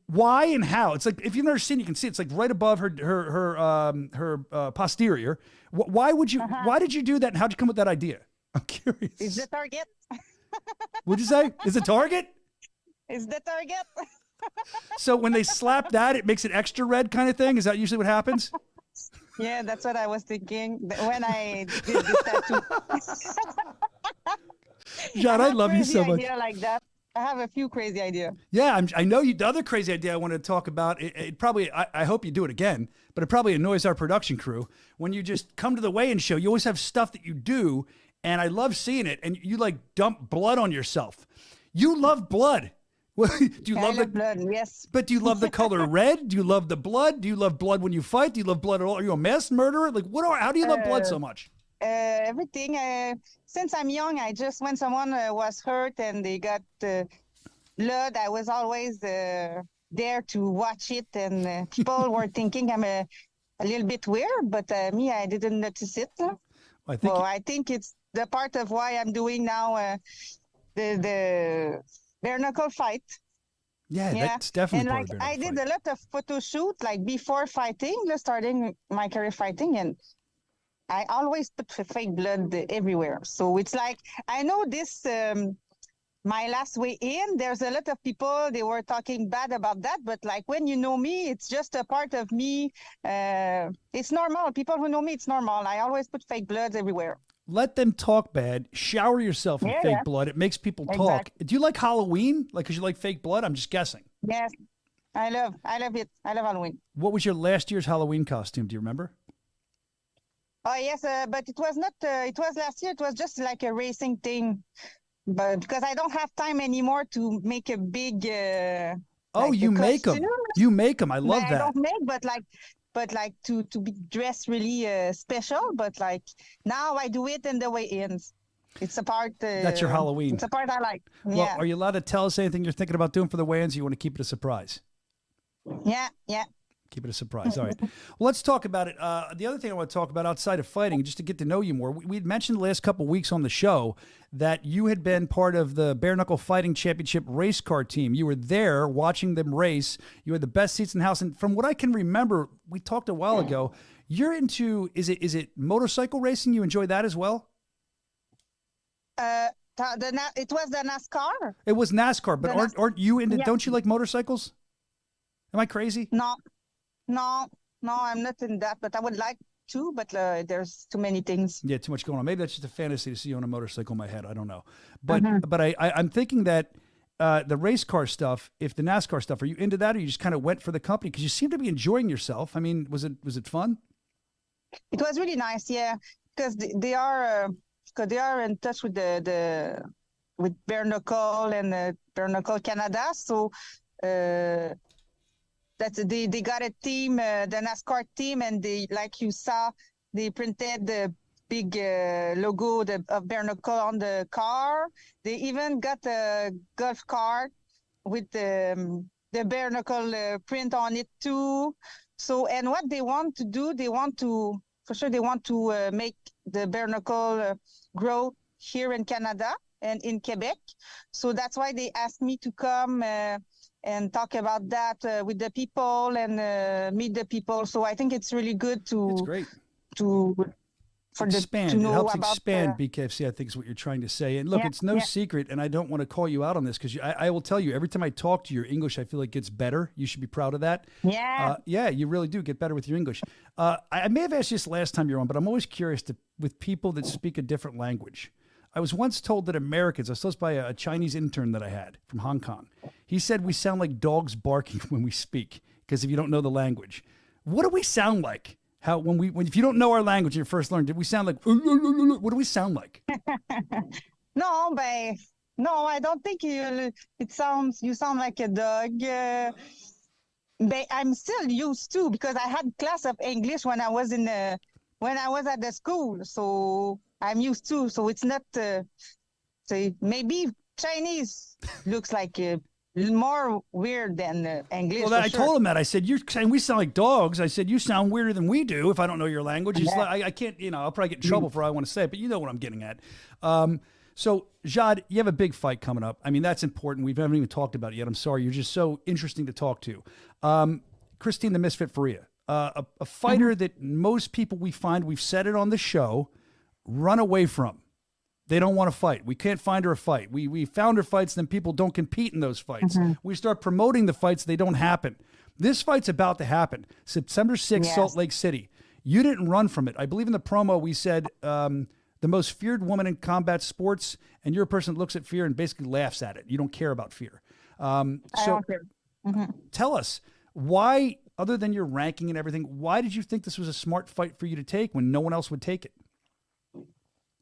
why and how? It's like if you've never seen, you can see it's like right above her posterior. Why would you? Why did you do that? And how'd you come with that idea? I'm curious. Is the target? What'd you say? Is it Target? Is the target? So when they slap that, it makes it extra red, kind of thing. Is that usually what happens? Yeah, that's what I was thinking when I did this tattoo. John, I love you so much. Idea like that. I have a few crazy ideas. Yeah, I know you. The other crazy idea I want to talk about, it probably, I hope you do it again, but it probably annoys our production crew. When you just come to the weigh-in show, you always have stuff that you do, and I love seeing it, and you like dump blood on yourself. You love blood. Do you love the blood? Yes. But do you love the color red? Do you love the blood? Do you love blood when you fight? Do you love blood at all? Are you a mass murderer? Like, how do you love blood so much? Everything. Since I'm young, when someone was hurt and they got blood, I was always there to watch it. And people were thinking I'm a little bit weird, but me, I didn't notice it. I think it's the part of why I'm doing now the bare knuckle fight. Yeah, that's definitely and part of I did a lot of photo shoot before fighting, starting my career fighting, and I always put fake blood everywhere. So it's like, I know this, my last way in, there's a lot of people, they were talking bad about that. But when you know me, it's just a part of me. It's normal. People who know me, it's normal. I always put fake blood everywhere. Let them talk bad. Shower yourself in fake blood. It makes people talk. Exactly. Do you like Halloween? Because you like fake blood? I'm just guessing. Yes. I love it. I love Halloween. What was your last year's Halloween costume? Do you remember? Oh, yes, but it was not, it was last year. It was just like a racing thing. But because I don't have time anymore to make a big. You make them. You make them. I love that. I don't make, but to be dressed really special. But now I do it in the weigh-ins. It's a part. That's your Halloween. It's a part I like. Well, yeah. Are you allowed to tell us anything you're thinking about doing for the weigh-ins? Or you want to keep it a surprise? Yeah. Keep it a surprise. All right. Well, let's talk about it. The other thing I want to talk about outside of fighting, just to get to know you more, we'd mentioned the last couple of weeks on the show that you had been part of the Bare Knuckle Fighting Championship race car team. You were there watching them race. You had the best seats in the house. And from what I can remember, we talked a while ago, you're into, is it motorcycle racing? You enjoy that as well? It was the NASCAR. It was NASCAR, but aren't you into, Yeah. don't you like motorcycles? Am I crazy? No, I'm not in that, but I would like to, but there's too many things. Yeah, too much going on. Maybe that's just a fantasy to see you on a motorcycle in my head. I don't know. But I'm thinking that the race car stuff, if the NASCAR stuff, are you into that or you just kind of went for the company? Because you seem to be enjoying yourself. I mean, was it fun? It was really nice, yeah, because they are in touch with with Bare Knuckle and Bare Knuckle Canada, so that they got a team, the NASCAR team, and they, like you saw, they printed the big logo of Bare Knuckle on the car. They even got a golf cart with the bare knuckle print on it too. So, and what they want to do, for sure, they want to make the bare knuckle grow here in Canada and in Quebec. So that's why they asked me to come and talk about that with the people and meet the people. So I think it's really good to. It's great. For expand. To know it helps about expand BKFC, I think is what you're trying to say. And look, it's no secret, and I don't want to call you out on this because I will tell you, every time I talk to you, your English, I feel like gets better. You should be proud of that. Yeah. Yeah, you really do get better with your English. I may have asked you this last time you're on, but I'm always curious with people that speak a different language. I was once told that Americans, I was told by a Chinese intern that I had from Hong Kong. He said we sound like dogs barking when we speak because if you don't know the language. What do we sound like? If you don't know our language, you first learned, did we sound like, what do we sound like? No, I don't think you sound like a dog. But I'm still used to, because I had class of English when I was at the school. So I'm used to, so it's not, maybe Chinese looks like more weird than English. Well, I told him that. I said, "You're saying we sound like dogs." I said, "You sound weirder than we do." If I don't know your language, he's like, I can't. I'll probably get in trouble for what I want to say, but you know what I'm getting at. So, Jade, you have a big fight coming up. I mean, that's important. We haven't even talked about it yet. I'm sorry. You're just so interesting to talk to. Christine the Misfit Faria, a fighter that most people we've said it on the show, run away from. They don't want to fight. We can't find her a fight. We found her fights, then people don't compete in those fights. We start promoting the fights, they don't happen. This fight's about to happen. September 6th, Salt Lake City. You didn't run from it. I believe in the promo we said the most feared woman in combat sports, and you're a person that looks at fear and basically laughs at it. You don't care about fear. Tell us, why, other than your ranking and everything, why did you think this was a smart fight for you to take when no one else would take it?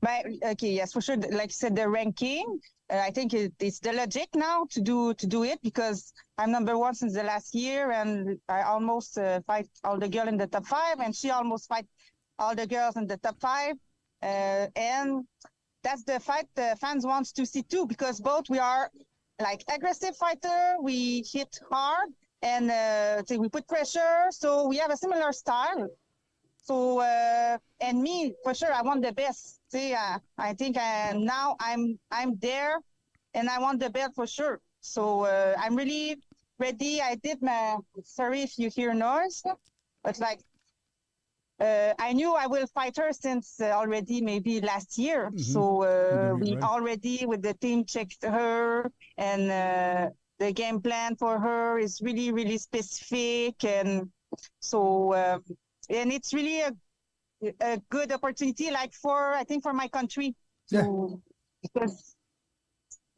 But, okay, yes, for sure. Like you said, the ranking, I think it's the logic now to do it, because I'm number one since the last year, and I almost fight all the girls in the top 5, and she almost fight all the girls in the top 5. And that's the fight the fans wants to see too, because both we are like aggressive fighter, we hit hard, and we put pressure, so we have a similar style. So, and me, for sure, I want the best. See, I think now I'm there, and I want the best for sure. So I'm really ready. I did sorry if you hear noise, but like, I knew I will fight her since already maybe last year. So we already with the team checked her, and the game plan for her is really, really specific. And so, and it's really a good opportunity, like I think for my country. Because,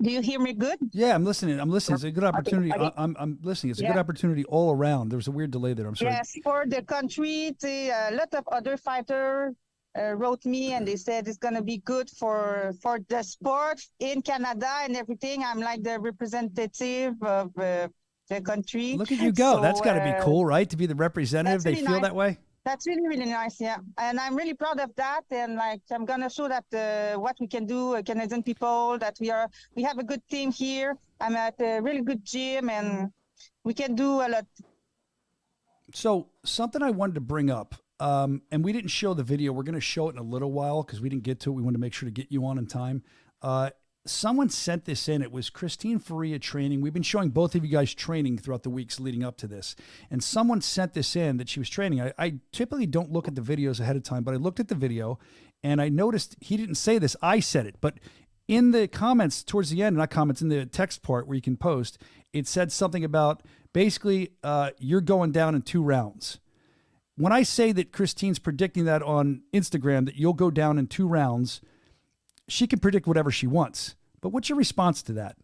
do you hear me good? Yeah, I'm listening. It's a good opportunity. Okay. I'm listening. It's a good opportunity all around. There was a weird delay there. I'm sorry. Yes, for the country, a lot of other fighters wrote me, and they said it's going to be good for the sport in Canada and everything. I'm like the representative of the country. Look at you go. That's got to be cool, right? To be the representative. They feel that way? That's really, really nice, yeah. And I'm really proud of that. And like, I'm going to show that what we can do, Canadian people, that we have a good team here. I'm at a really good gym, and we can do a lot. So something I wanted to bring up, and we didn't show the video. We're going to show it in a little while because we didn't get to it. We wanted to make sure to get you on in time. Someone sent this in. It was Christine Faria training. We've been showing both of you guys training throughout the weeks leading up to this. And someone sent this in that she was training. I typically don't look at the videos ahead of time, but I looked at the video and I noticed he didn't say this. I said it. But in the comments towards the end, not comments, in the text part where you can post, it said something about basically you're going down in 2 rounds. When I say that Christine's predicting that on Instagram, that you'll go down in 2 rounds, she can predict whatever she wants. But what's your response to that?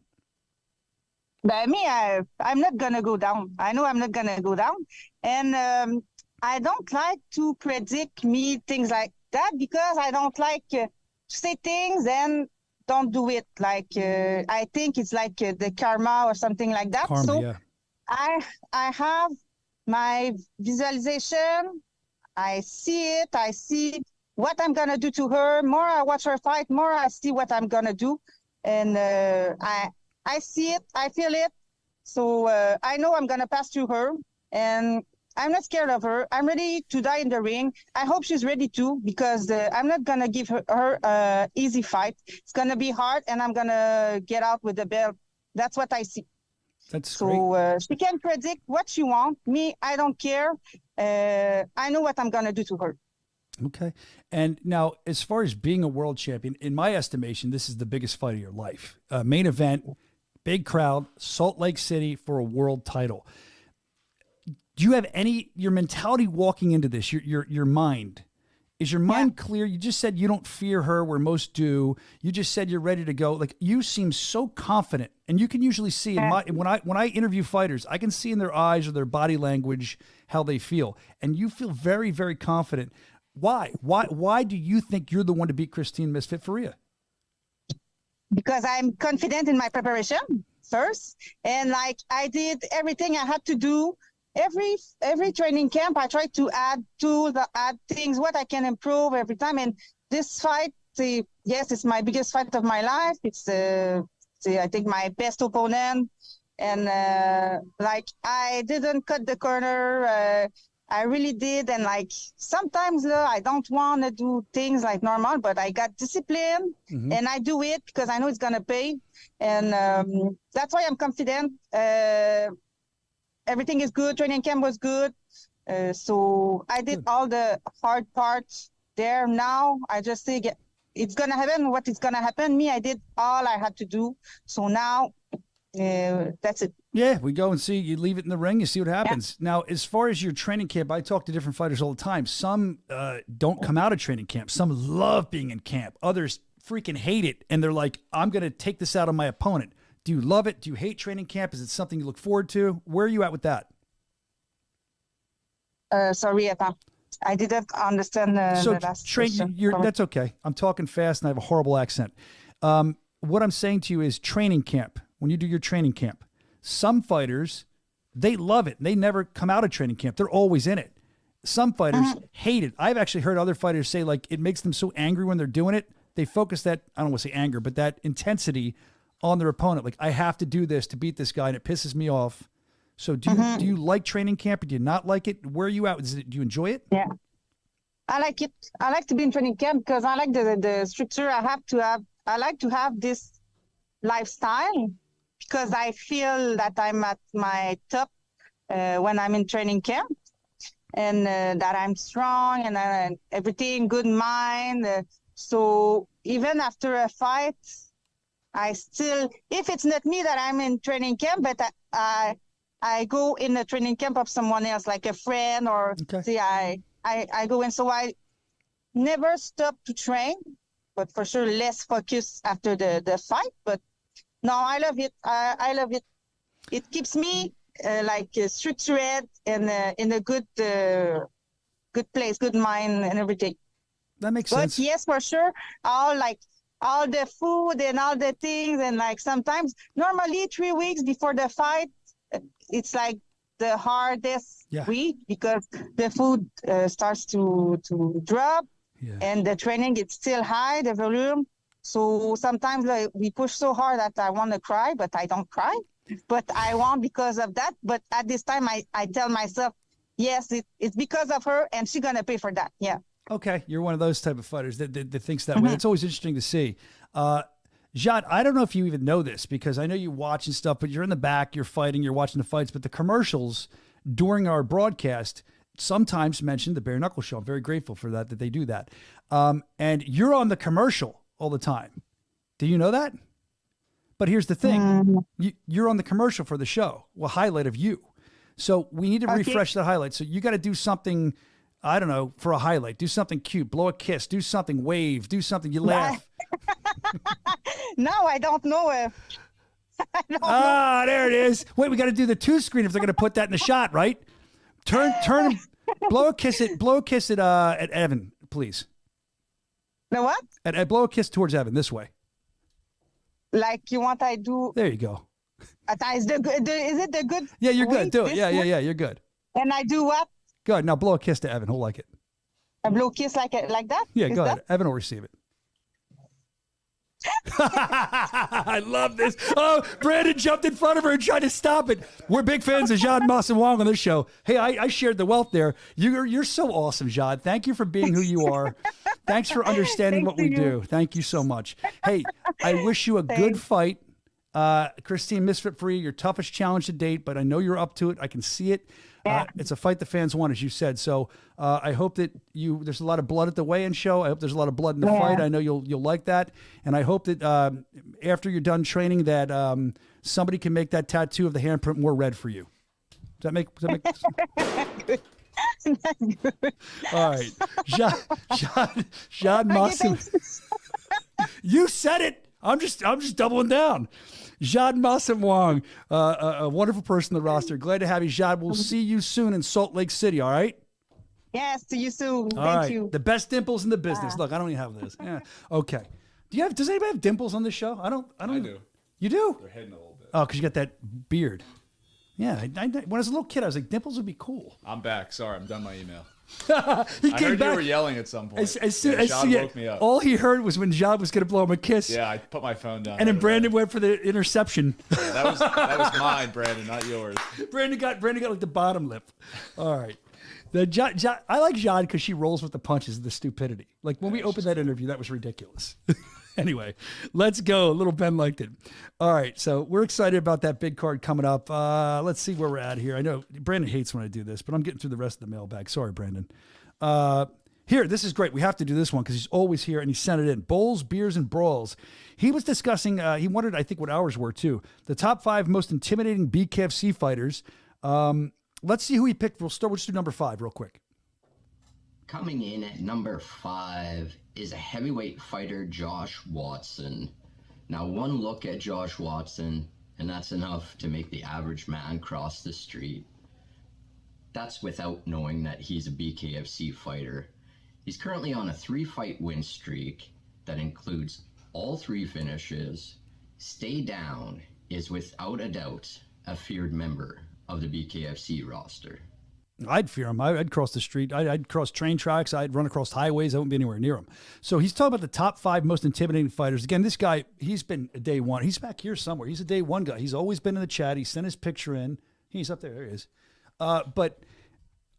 But me, I'm not going to go down. I know I'm not going to go down. And I don't like to predict things like that, because I don't like to say things and don't do it. Like, I think it's like the karma or something like that. Karma, so yeah. I have my visualization. I see it. I see what I'm going to do to her. More I watch her fight, more I see what I'm going to do. And I see it, I feel it. So I know I'm going to pass through her, and I'm not scared of her. I'm ready to die in the ring. I hope she's ready too, because I'm not going to give her easy fight. It's going to be hard, and I'm going to get out with the belt. That's what I see. That's so great. She can predict what she wants. Me, I don't care. I know what I'm going to do to her. Okay. And now, as far as being a world champion, in my estimation, this is the biggest fight of your life. Main event, big crowd, Salt Lake City for a world title. Do you have your mentality walking into this, your mind? Is your mind clear? You just said you don't fear her where most do. You just said you're ready to go. Like, you seem so confident, and you can usually see when I interview fighters, I can see in their eyes or their body language how they feel. And you feel very, very confident. Why? Why do you think you're the one to beat Christine Misfit Faria? Because I'm confident in my preparation first. And like, I did everything I had to do. Every training camp, I try to add things, what I can improve every time. And this fight, yes, it's my biggest fight of my life. It's, I think, my best opponent. And like, I didn't cut the corner. I really did. And like, sometimes I don't want to do things like normal, but I got discipline and I do it because I know it's going to pay. And that's why I'm confident. Everything is good. Training camp was good. So I did all the hard parts there. Now I just say it's going to happen. What is going to happen? Me, I did all I had to do. So now that's it. Yeah, we go and see. You leave it in the ring. You see what happens. Yeah. Now, as far as your training camp, I talk to different fighters all the time. Some don't come out of training camp. Some love being in camp. Others freaking hate it. And they're like, I'm going to take this out on my opponent. Do you love it? Do you hate training camp? Is it something you look forward to? Where are you at with that? Sorry, I didn't understand the last question. That's okay. I'm talking fast and I have a horrible accent. What I'm saying to you is training camp. When you do your training camp, some fighters, they love it. They never come out of training camp. They're always in it. Some fighters hate it. I've actually heard other fighters say, like, it makes them so angry when they're doing it. They focus that, I don't want to say anger, but that intensity on their opponent. Like, I have to do this to beat this guy, and it pisses me off. So do you like training camp, or do you not like it? Where are you at? Do you enjoy it? Yeah, I like it. I like to be in training camp because I like the structure I have to have. I like to have this lifestyle because I feel that I'm at my top when I'm in training camp, and that I'm strong and everything, good mind. So even after a fight, I still, if it's not me that I'm in training camp, but I go in the training camp of someone else, like a friend, or I go in. So I never stop to train, but for sure less focus after the fight. But no, I love it. I love it. It keeps me structured and in a good place, good mind, and everything. That makes sense. But yes, for sure, all the food and all the things, and like sometimes, normally 3 weeks before the fight, it's like the hardest week because the food starts to drop, and the training is still high, the volume. So sometimes we push so hard that I want to cry, but I don't cry. But I want because of that. But at this time, I tell myself, yes, it's because of her, and she's gonna pay for that. Yeah. Okay, you're one of those type of fighters that thinks that way. It's always interesting to see. Jade, I don't know if you even know this because I know you watch and stuff, but you're in the back, you're fighting, you're watching the fights, but the commercials during our broadcast sometimes mention the Bare Knuckle Show. I'm very grateful for that they do that. And you're on the commercial all the time. Do you know that? But here's the thing. You're on the commercial for the show, a highlight of you. So we need to refresh that highlight. So you got to do something, I don't know, for a highlight. Do something cute, blow a kiss, do something, wave, do something, you laugh. No, I don't know. There it is. Wait, we got to do the 2 screen if they're going to put that in the shot, right? Turn, blow a kiss at Evan, please. The what? Blow a kiss towards Evan this way. Like you want I do? There you go. Is it the good? Yeah, you're good. Do it. Yeah, you're good. And I do what? Good. Now blow a kiss to Evan. He'll like it. A blow kiss like that? Yeah, go ahead. Evan will receive it. I love this. Oh, Brandon jumped in front of her and tried to stop it. We're big fans of Jade Masson-Wong on this show. Hey, I shared the wealth there. You're so awesome, Jade. Thank you for being who you are. Thanks for understanding what we do. Thank you so much. Hey, I wish you a good fight. Christine, Misfit Free, your toughest challenge to date, but I know you're up to it. I can see it. It's a fight the fans want, as you said. So I hope that there's a lot of blood at the weigh-in show. I hope there's a lot of blood in the fight. I know you'll like that. And I hope that after you're done training that somebody can make that tattoo of the handprint more red for you. Does that make Good. Good. All right. Jade Masson. You said it. I'm just doubling down. Jade Masson-Wong, a wonderful person on the roster. Glad to have you, Jade. We'll see you soon in Salt Lake City, all right? Yes, see you soon. All Thank right. you. The best dimples in the business. Look, I don't even have this. Yeah. Okay. Does anybody have dimples on this show? I do. You do? They're hidden a little bit. Oh, because you got that beard. Yeah. When I was a little kid, I was like, dimples would be cool. I'm back. Sorry, I'm done my email. He I came heard back. you were yelling at some point. Sean woke me up. All he heard was when Jade was going to blow him a kiss. Yeah, I put my phone down. And then Brandon went for the interception. Yeah, that was mine, Brandon, not yours. Brandon got like the bottom lip. All right. I like Jade because she rolls with the punches of the stupidity. Like when we opened that interview, that was ridiculous. Anyway, let's go. Little Ben liked it. All right, so we're excited about that big card coming up. Let's see where we're at here. I know Brandon hates when I do this, but I'm getting through the rest of the mailbag. Sorry, Brandon. Here, this is great. We have to do this one because he's always here, and he sent it in. Bowls, Beers, and Brawls. He was discussing, he wondered, I think, what ours were, too. The top 5 most intimidating BKFC fighters. Let's see who he picked. We'll just do number 5 real quick. Coming in at number 5 is a heavyweight fighter, Josh Watson. Now, one look at Josh Watson, and that's enough to make the average man cross the street. That's without knowing that he's a BKFC fighter. He's currently on a 3-fight win streak that includes all 3 finishes. Stay down is without a doubt a feared member of the BKFC roster. I'd fear him. I'd cross the street. I'd cross train tracks. I'd run across highways. I wouldn't be anywhere near him. So he's talking about the top 5 most intimidating fighters. Again, this guy, he's been a day one. He's back here somewhere. He's a day one guy. He's always been in the chat. He sent his picture in. He's up there. There he is. But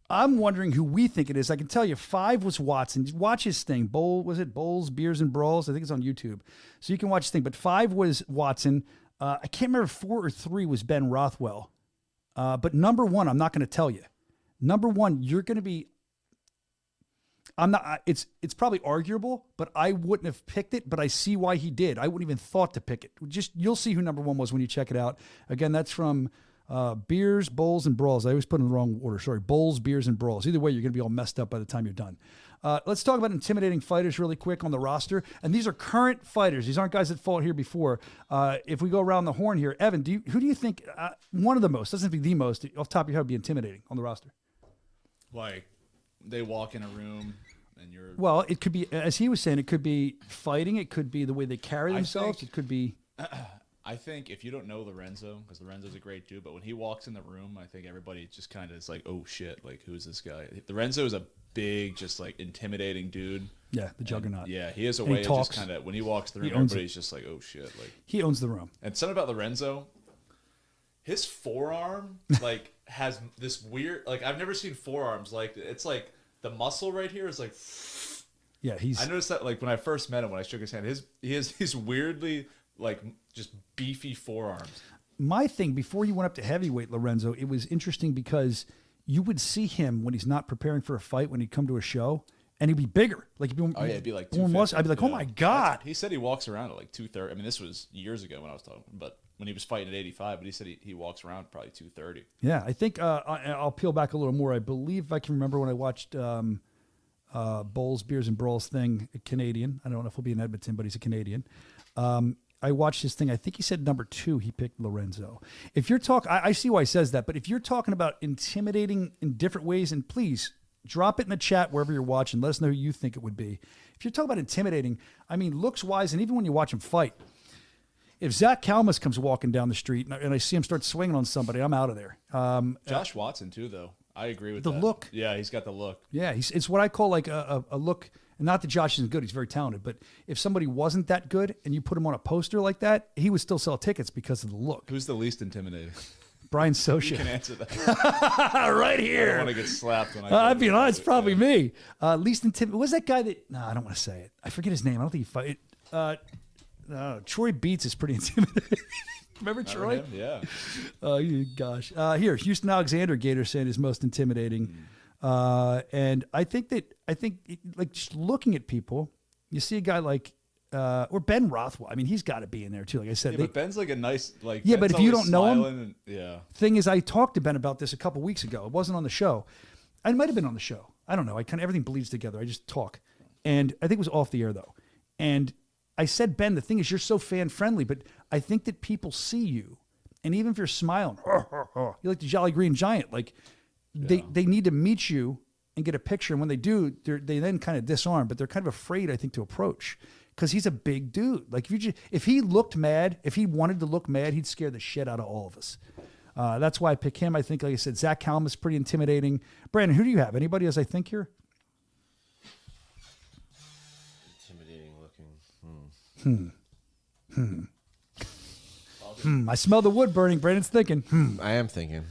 I'm wondering who we think it is. I can tell you 5 was Watson. Watch his thing. Bowls, Beers, and Brawls? I think it's on YouTube. So you can watch his thing. But 5 was Watson. I can't remember if 4 or 3 was Ben Rothwell. But number 1, I'm not going to tell you. Number 1, you're going to be, it's probably arguable, but I wouldn't have picked it, but I see why he did. I wouldn't even thought to pick it. You'll see who number 1 was when you check it out. Again, that's from Beers, Bowls, and Brawls. I always put it in the wrong order. Sorry, Bowls, Beers, and Brawls. Either way, you're going to be all messed up by the time you're done. Let's talk about intimidating fighters really quick on the roster. And these are current fighters. These aren't guys that fought here before. If we go around the horn here, Evan, who do you think one of the most, doesn't have to be the most, off the top of your head, would be intimidating on the roster? Like, they walk in a room and you're... Well, it could be, as he was saying, it could be fighting. It could be the way they carry themselves. It could be... I think if you don't know Lorenzo, because Lorenzo's a great dude, but when he walks in the room, I think everybody just kind of is like, oh, shit, like, who's this guy? Lorenzo is a big, just, like, intimidating dude. Yeah, the juggernaut. And, yeah, he has a way of just kind of, when he walks the room, everybody's just like, oh, shit. Like, he owns the room. And something about Lorenzo... His forearm, like, has this weird, like, I've never seen forearms like, it's like the muscle right here is like, yeah, I noticed that, like, when I first met him, when I shook his hand, he has these weirdly, like, just beefy forearms. My thing, before you went up to heavyweight, Lorenzo, it was interesting because you would see him when he's not preparing for a fight, when he'd come to a show, and he'd be bigger. Like, it'd be like 250. I'd be like, oh my God. He said he walks around at like 230. I mean, this was years ago when I was talking, but when he was fighting at 85, but he said he walks around probably 230. Yeah, I think I'll peel back a little more. I believe I can remember when I watched Bowls, Beers, and Brawls thing, Canadian. I don't know if he'll be in Edmonton, but he's a Canadian. I watched his thing. I think he said number 2, he picked Lorenzo. If you're talking, I see why he says that, but if you're talking about intimidating in different ways, and please drop it in the chat wherever you're watching. Let us know who you think it would be. If you're talking about intimidating, I mean, looks-wise, and even when you watch him fight, if Zach Kalmas comes walking down the street and I see him start swinging on somebody, I'm out of there. Josh Watson, too, though. I agree with the that. look. Yeah, he's got the look. Yeah, it's what I call like a look. And not that Josh isn't good; he's very talented. But if somebody wasn't that good and you put him on a poster like that, he would still sell tickets because of the look. Who's the least intimidating? Brian Soscia. You can answer that. Right I here. don't want to get slapped when I. I'd be honest, it's probably me. Least intimidating. Was that guy that? No, I don't want to say it. I forget his name. I don't think he fight. Troy Beats is pretty intimidating. Remember Troy? Him? Yeah. Oh gosh. Here, Houston Alexander Gator saying is most intimidating. And I think like just looking at people, you see a guy like or Ben Rothwell. I mean, he's got to be in there too. Like I said, but Ben's like a nice like. Yeah, Ben's but if you always don't know him, smiling yeah. Thing is, I talked to Ben about this a couple weeks ago. It wasn't on the show. I might have been on the show. I don't know. I kind of everything bleeds together. I just talk, and I think it was off the air though. And I said, Ben, the thing is, you're so fan friendly, but I think that people see you, and even if you're smiling, you're like the Jolly Green Giant. Like they need to meet you and get a picture, and when they do, they then kind of disarm, but they're kind of afraid, I think, to approach. Because he's a big dude. Like if he looked mad, if he wanted to look mad, he'd scare the shit out of all of us. That's why I pick him. I think, like I said, Zach Hallam is pretty intimidating. Brandon, who do you have? Anybody as I think here? Intimidating looking. I smell the wood burning. Brandon's thinking. I am thinking.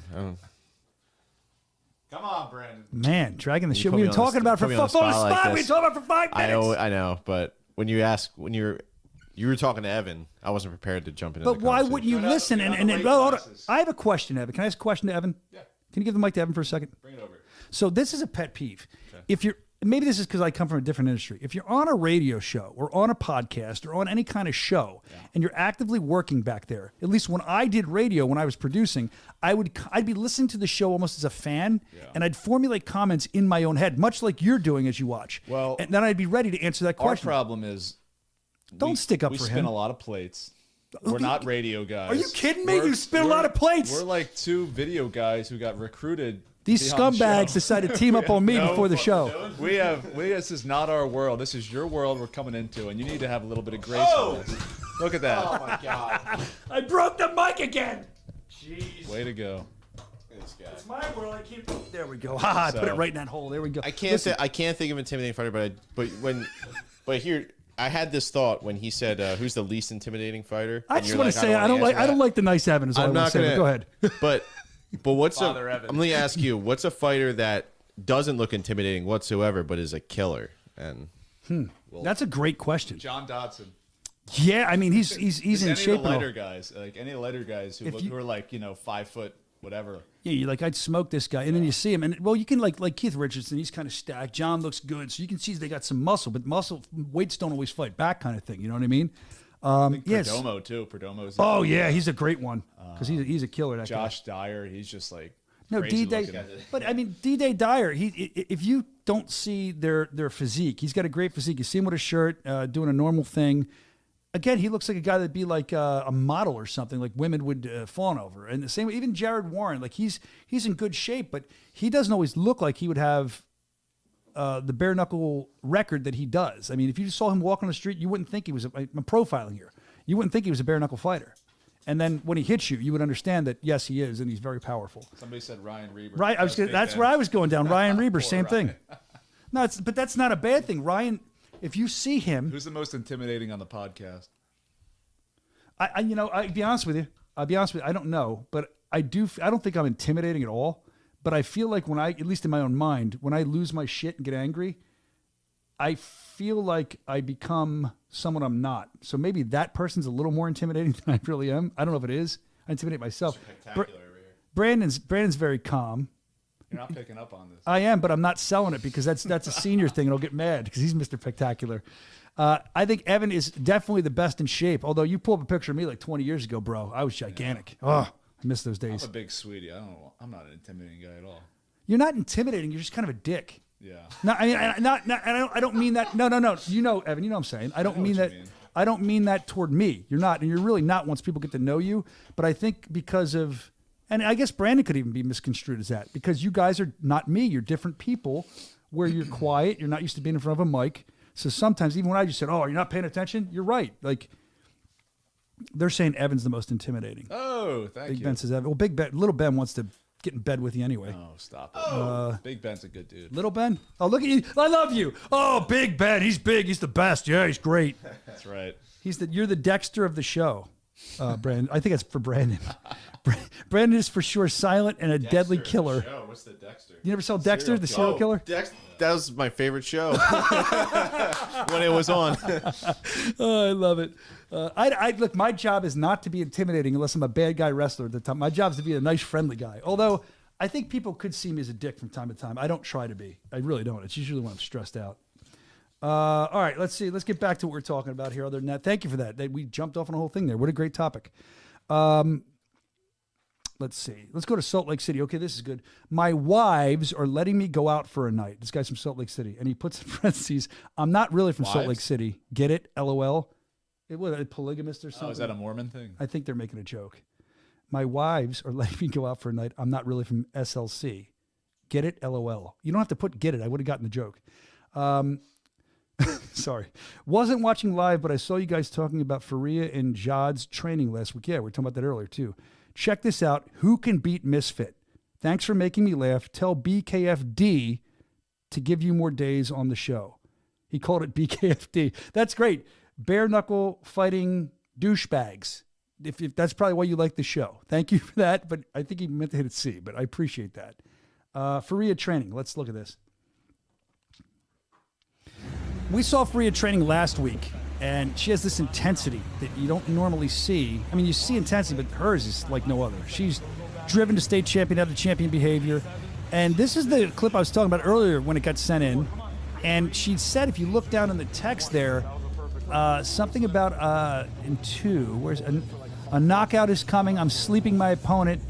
Come on, Brandon. Man, dragging the shit. put We've me been on the talking about it for put me on the spot. spot like We've been this. talking about it for 5 minutes. I know, but when you were talking to Evan, I wasn't prepared to jump into. But the why conversation. wouldn't you listen? And hold on. I have a question, Evan. Can I ask a question to Evan? Yeah. Can you give the mic to Evan for a second? Bring it over. So this is a pet peeve. Okay. If you're maybe this is because I come from a different industry. If you're on a radio show or on a podcast or on any kind of show and you're actively working back there, at least when I did radio, when I was producing, I'd be listening to the show almost as a fan, and I'd formulate comments in my own head, much like you're doing as you watch. Well, and then I'd be ready to answer that question. Our problem is don't stick up we for him. spin a lot of plates. We're not radio guys. Are you kidding me? You spin a lot of plates. We're like two video guys who got recruited. These scumbags decided to team up on me before the show. This is not our world. This is your world we're coming into, and you need to have a little bit of grace on this. Look at that. Oh my God. I broke the mic again. Jeez. Way to go. It's my world. I keep. There we go. I put it right in that hole. There we go. I can't think of intimidating fighter, but here I had this thought when he said, "Who's the least intimidating fighter?" I just want to say I don't like the nice Evan. I'm not gonna go ahead. But what's I'm Evans. going to ask you, what's a fighter that doesn't look intimidating whatsoever, but is a killer? And that's a great question. John Dodson. Yeah, I mean he's in shape. Any of the lighter guys, like any lighter guys who are like 5 foot whatever. Yeah, you're like I'd smoke this guy, and then you see him, and you can like Keith Richardson. He's kind of stacked. John looks good, so you can see they got some muscle, but weights don't always fight back, kind of thing. You know what I mean? Yes. Perdomo too. Perdomo's. Oh yeah, he's a great one because he's a killer. That Josh Dyer, he's just like D-Day. But I mean D-Day Dyer. If you don't see their physique, he's got a great physique. You see him with a shirt, doing a normal thing. Again, he looks like a guy that'd be like a model or something, like women would fawn over. And the same, even Jared Warren, like he's in good shape, but he doesn't always look like he would have the bare knuckle record that he does. I mean, if you saw him walk on the street, you wouldn't think he was. I'm profiling here. You wouldn't think he was a bare knuckle fighter. And then when he hits you would understand that yes, he is, and he's very powerful. Somebody said Ryan Reber. Right, that's where I was going down. Ryan Reber, same thing. No, but that's not a bad thing. Ryan, if you see him, who's the most intimidating on the podcast? I'll be honest with you. I don't know, but I don't think I'm intimidating at all. But I feel like when at least in my own mind, when I lose my shit and get angry, I feel like I become someone I'm not. So maybe that person's a little more intimidating than I really am. I don't know if it is. I intimidate myself. Spectacular over here. Brandon's very calm. You're not picking up on this. I am, but I'm not selling it because that's a senior thing, and I'll get mad because he's Mr. Spectacular. I think Evan is definitely the best in shape. Although you pull up a picture of me like 20 years ago, bro, I was gigantic. Yeah. Oh, I miss those days. I'm a big sweetie. I'm not an intimidating guy at all. You're not intimidating. You're just kind of a dick. Yeah. No, I mean, I don't mean that. No. You know, Evan. You know what I'm saying. I don't mean that. I don't mean that toward me. You're not, and you're really not once people get to know you. But I think because of, and I guess Brandon could even be misconstrued as that because you guys are not me. You're different people. Where you're quiet. You're not used to being in front of a mic. So sometimes, even when I just said, "Oh, you're not paying attention," you're right. Like they're saying Evan's the most intimidating. Oh, thank you. Big Ben says Evan. Well, Big Ben, little Ben wants to get in bed with you anyway. Oh, stop it. Big Ben's a good dude. Little Ben? Oh, look at you. I love you. Oh, Big Ben. He's big. He's the best. Yeah, he's great. That's right. You're the Dexter of the show, Brandon. I think it's for Brandon. Brandon is for sure silent and a deadly killer. What's the Dexter? You never saw Dexter, the serial killer? That was my favorite show when it was on. Oh, I love it. Look, my job is not to be intimidating unless I'm a bad guy wrestler at the time. My job is to be a nice, friendly guy. Although I think people could see me as a dick from time to time. I don't try to be. I really don't. It's usually when I'm stressed out. All right, let's see. Let's get back to what we're talking about here. Other than that, thank you for that. We jumped off on a whole thing there. What a great topic. Let's see. Let's go to Salt Lake City. Okay, this is good. My wives are letting me go out for a night. This guy's from Salt Lake City. And he puts in parentheses, I'm not really from Salt Lake City. Get it? LOL. It was a polygamist or something. Oh, is that a Mormon thing? I think they're making a joke. My wives are letting me go out for a night. I'm not really from SLC. Get it? LOL. You don't have to put get it. I would have gotten the joke. Sorry. Wasn't watching live, but I saw you guys talking about Faria and Jade's training last week. Yeah, we were talking about that earlier too. Check this out. Who can beat Misfit? Thanks for making me laugh. Tell BKFD to give you more days on the show. He called it BKFD. That's great. Bare knuckle fighting douchebags. If that's probably why you like the show. Thank you for that. But I think he meant to hit a C, but I appreciate that. Faria training. Let's look at this. We saw Faria training last week, and she has this intensity that you don't normally see. I mean, you see intensity, but hers is like no other. She's driven to state champion, out of champion behavior. And this is the clip I was talking about earlier when it got sent in. And she said, if you look down in the text there, something about in 2, where's a knockout is coming. I'm sleeping my opponent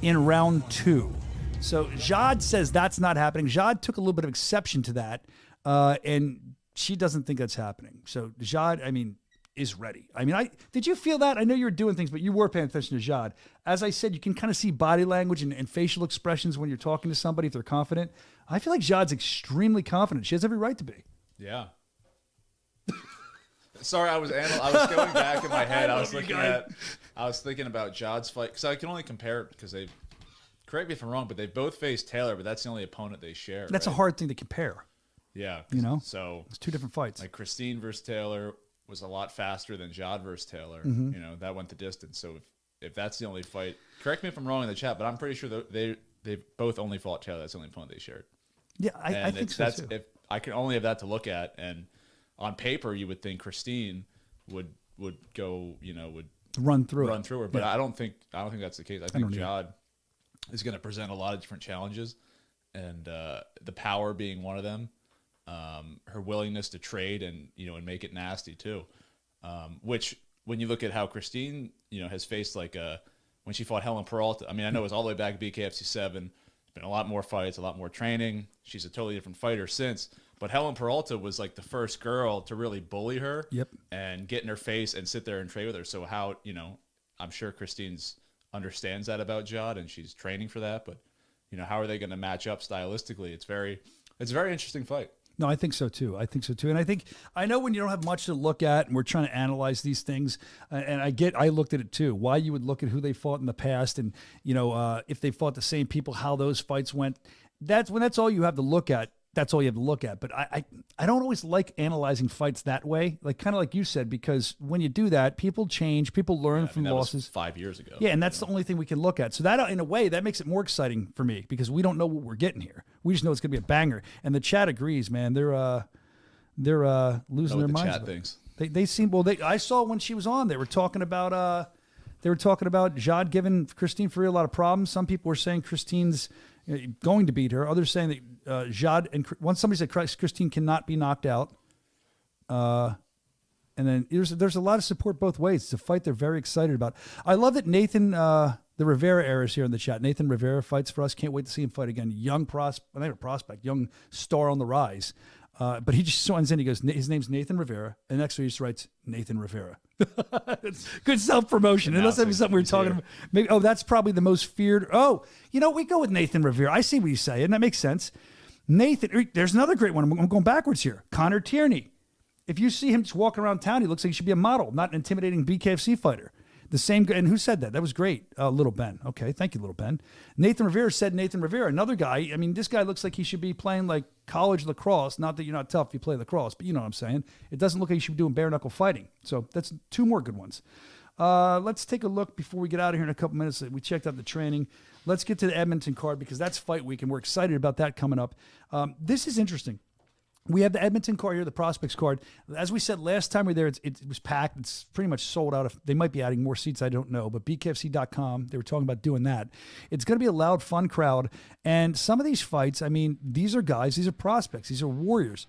in round 2. So Jade says that's not happening. Jade took a little bit of exception to that. And she doesn't think that's happening. So Jade, I mean, is ready. I mean, did you feel that? I know you were doing things, but you were paying attention to Jade. As I said, you can kind of see body language and facial expressions when you're talking to somebody if they're confident. I feel like Jade's extremely confident. She has every right to be. Yeah. Sorry, I was going back in my head. I was thinking about Jade's fight because I can only compare it because they. Correct me if I'm wrong, but they both faced Taylor, but that's the only opponent they share. That's a hard thing to compare. Yeah. You know? So it's 2 different fights. Like Christine versus Taylor was a lot faster than Jade versus Taylor. Mm-hmm. You know, that went the distance. So if that's the only fight, correct me if I'm wrong in the chat, but I'm pretty sure they both only fought Taylor. That's the only opponent they shared. Yeah, I think so too. If I can only have that to look at, and on paper you would think Christine would go, you know, would run through her, but yeah. I don't think that's the case. I think Jade is going to present a lot of different challenges, and the power being one of them. Her willingness to trade and make it nasty too, which when you look at how Christine has faced when she fought Helen Peralta. I mean, I know it was all the way back to BKFC 7. Been a lot more fights, a lot more training. She's a totally different fighter since. But Helen Peralta was like the first girl to really bully her and get in her face and sit there and trade with her. So how I'm sure Christine's understands that about Jade and she's training for that. But how are they going to match up stylistically? It's a very interesting fight. No, I think so too. And I know when you don't have much to look at and we're trying to analyze these things, and I looked at it too, why you would look at who they fought in the past and, if they fought the same people, how those fights went. That's all you have to look at. That's all you have to look at. But I don't always like analyzing fights that way, kind of like you said, because when you do that, people change, people learn from losses. Was 5 years ago. Yeah, and that's the only thing we can look at. So that, in a way, that makes it more exciting for me because we don't know what we're getting here. We just know it's going to be a banger. And the chat agrees, man. They're losing their minds. Chat thinks. They seem I saw when she was on, they were talking about Jade giving Christine Faria a lot of problems. Some people were saying Christine's going to beat her. Others saying that Jade and once somebody said Christine cannot be knocked out. And then there's a lot of support both ways. It's a fight they're very excited about. I love that Nathan, the Rivera era is here in the chat. Nathan Rivera fights for us. Can't wait to see him fight again. Young prospect, young star on the rise. But he just joins in. He goes, his name's Nathan Rivera. And next to he just writes Nathan Rivera. Good self-promotion. Unless that was something we were talking about. Maybe, that's probably the most feared. We go with Nathan Rivera. I see what you say, and that makes sense. Nathan, there's another great one. I'm going backwards here. Connor Tierney. If you see him just walking around town, he looks like he should be a model, not an intimidating BKFC fighter. The same, and who said that? That was great. Little Ben. Okay, thank you, Little Ben. Nathan Rivera said Nathan Rivera, another guy. I mean, this guy looks like he should be playing like college lacrosse. Not that you're not tough if you play lacrosse, but you know what I'm saying. It doesn't look like he should be doing bare knuckle fighting. So that's 2 more good ones. Let's take a look before we get out of here in a couple minutes. We checked out the training. Let's get to the Edmonton card because that's fight week, and we're excited about that coming up. This is interesting. We have the Edmonton card here, the prospects card. As we said last time we were there, it was packed. It's pretty much sold out. They might be adding more seats, I don't know. But BKFC.com, they were talking about doing that. It's going to be a loud, fun crowd. And some of these fights, I mean, these are guys, these are prospects, these are warriors.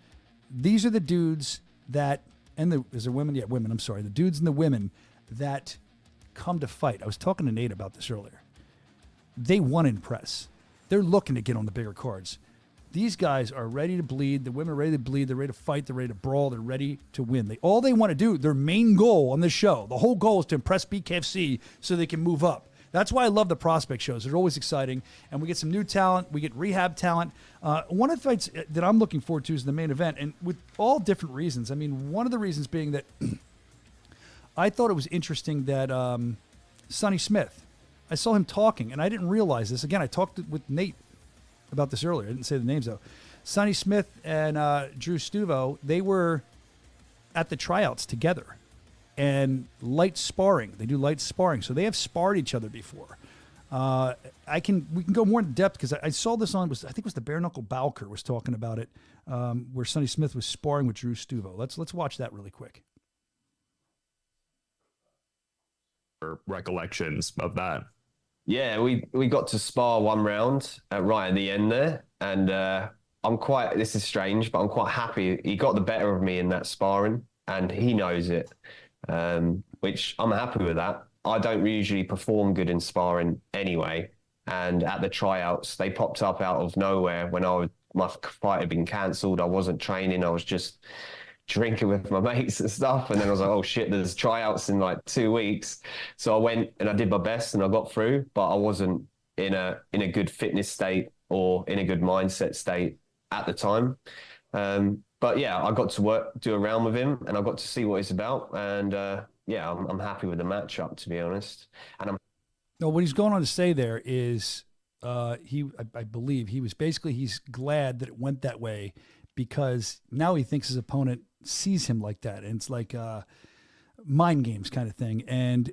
These are the dudes that, is there women? Yeah, women, I'm sorry. The dudes and the women that come to fight. I was talking to Nate about this earlier. They want to impress. They're looking to get on the bigger cards. These guys are ready to bleed. The women are ready to bleed. They're ready to fight. They're ready to brawl. They're ready to win. All they want to do, their main goal on this show, the whole goal is to impress BKFC so they can move up. That's why I love the prospect shows. They're always exciting. And we get some new talent. We get rehab talent. One of the fights that I'm looking forward to is the main event, and with all different reasons. I mean, one of the reasons being that I thought it was interesting that Sonny Smith, I saw him talking, and I didn't realize this. Again, I talked with Nate about this earlier. I didn't say the names, though. Sonny Smith and Drew Stuvo, they were at the tryouts together. And light sparring. They do light sparring. So they have sparred each other before. We can go more in depth because I saw this on, I think it was the Bare Knuckle Bowker was talking about it, where Sonny Smith was sparring with Drew Stuvo. Let's watch that really quick. Recollections of that. Yeah, we got to spar one round right at the end there, and this is strange, but I'm quite happy he got the better of me in that sparring, and he knows it, which I'm happy with that. I don't usually perform good in sparring anyway, and at the tryouts, they popped up out of nowhere when my fight had been cancelled. I wasn't training, I was just drinking with my mates and stuff, and then I was like, oh shit, there's tryouts in like 2 weeks. So I went and I did my best and I got through, but I wasn't in a good fitness state or in a good mindset state at the time. But yeah, I got to do a round with him, and I got to see what he's about, and yeah, I'm happy with the matchup, to be honest. And what he's going on to say there is I believe he's glad that it went that way, because now he thinks his opponent sees him like that. And it's like mind games kind of thing. And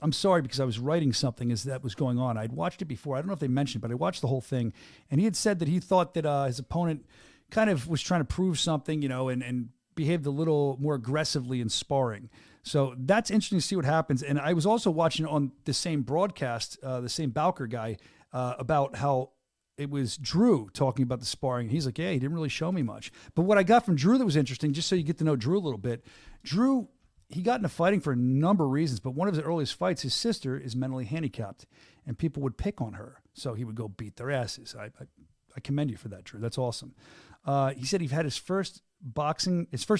I'm sorry, because I was writing something as that was going on. I'd watched it before. I don't know if they mentioned it, but I watched the whole thing. And he had said that he thought that his opponent kind of was trying to prove something, and behaved a little more aggressively in sparring. So that's interesting to see what happens. And I was also watching on the same broadcast, the same Bowker guy, about how it was Drew talking about the sparring. He's like, yeah, he didn't really show me much. But what I got from Drew that was interesting, just so you get to know Drew a little bit, Drew, he got into fighting for a number of reasons, but one of his earliest fights, his sister is mentally handicapped, and people would pick on her. So he would go beat their asses. I commend you for that, Drew. That's awesome. He said he had his first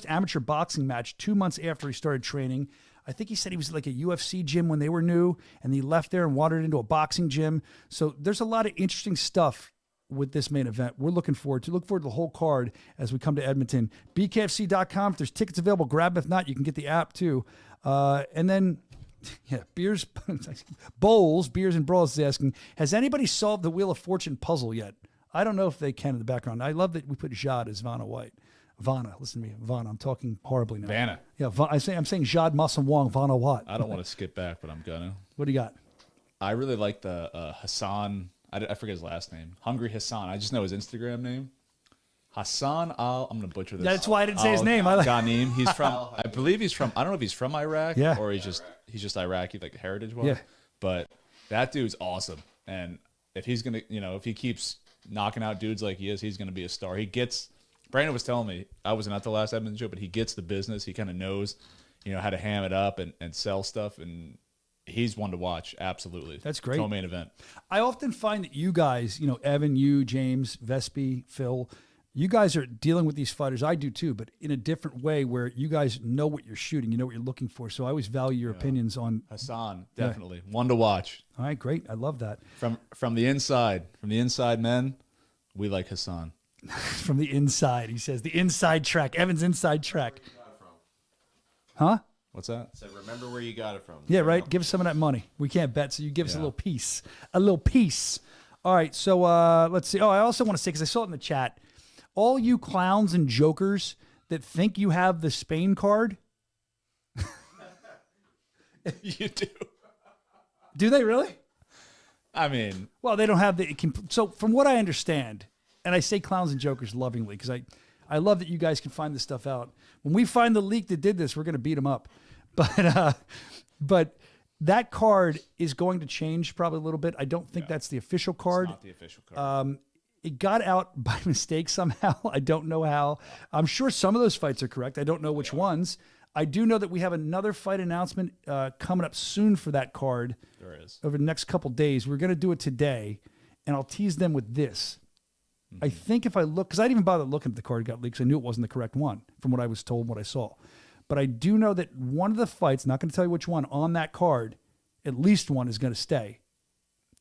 amateur boxing match 2 months after he started training. I think he said he was at like a UFC gym when they were new, and he left there and wandered into a boxing gym. So there's a lot of interesting stuff with this main event. We're looking forward to the whole card as we come to Edmonton. BKFC.com. If there's tickets available, grab them. If not, you can get the app too. And then, yeah, beers and brawls is asking, has anybody solved the Wheel of Fortune puzzle yet? I don't know if they can in the background. I love that we put Jade as Vanna White. Vanna, listen to me, Vanna. I'm talking horribly now. Vanna. Yeah, I'm saying Jade Masson-Wong, Vanna Watt. I don't want to skip back, but I'm gonna. What do you got? I really like the Hassan. I forget his last name. Hungry Hassan. I just know his Instagram name. Hassan Al. I'm gonna butcher this. That's why I didn't say his name. Ghanim. He's from. I believe he's from. I don't know if he's from Iraq. Yeah. Or he's just Iraqi, like heritage wise. Yeah. But that dude's awesome, and if he's gonna, if he keeps knocking out dudes like he is, he's gonna be a star. Brandon was telling me, I wasn't at the last Edmonton show, but he gets the business. He kind of knows, how to ham it up and sell stuff, and he's one to watch. Absolutely. That's great. Co-main event. I often find that you guys, Evan, you, James, Vespi, Phil, you guys are dealing with these fighters. I do too, but in a different way where you guys know what you're shooting. You know what you're looking for. So I always value your opinions on Hassan. Definitely. One to watch. All right, great. I love that. From the inside men, we like Hassan. From the inside, he says. The inside track. Evan's inside track. Huh? What's that? So remember where you got it from. Yeah, right. Give us some of that money. We can't bet, so you give us a little piece. A little piece. All right, so let's see. Oh, I also want to say, because I saw it in the chat, all you clowns and jokers that think you have the Spain card. You do. Do they really? I mean, well, they don't have the. So from what I understand, and I say clowns and jokers lovingly because I love that you guys can find this stuff out. When we find the leak that did this, we're going to beat them up. But that card is going to change probably a little bit. I don't think that's the official card. It's not the official card. It got out by mistake somehow. I don't know how. I'm sure some of those fights are correct. I don't know which ones. I do know that we have another fight announcement coming up soon for that card. There is. Over the next couple days. We're going to do it today, and I'll tease them with this. I think if I look, because I didn't even bother looking at the card got leaked, because I knew it wasn't the correct one from what I was told and what I saw. But I do know that one of the fights, not going to tell you which one, on that card, at least one is going to stay.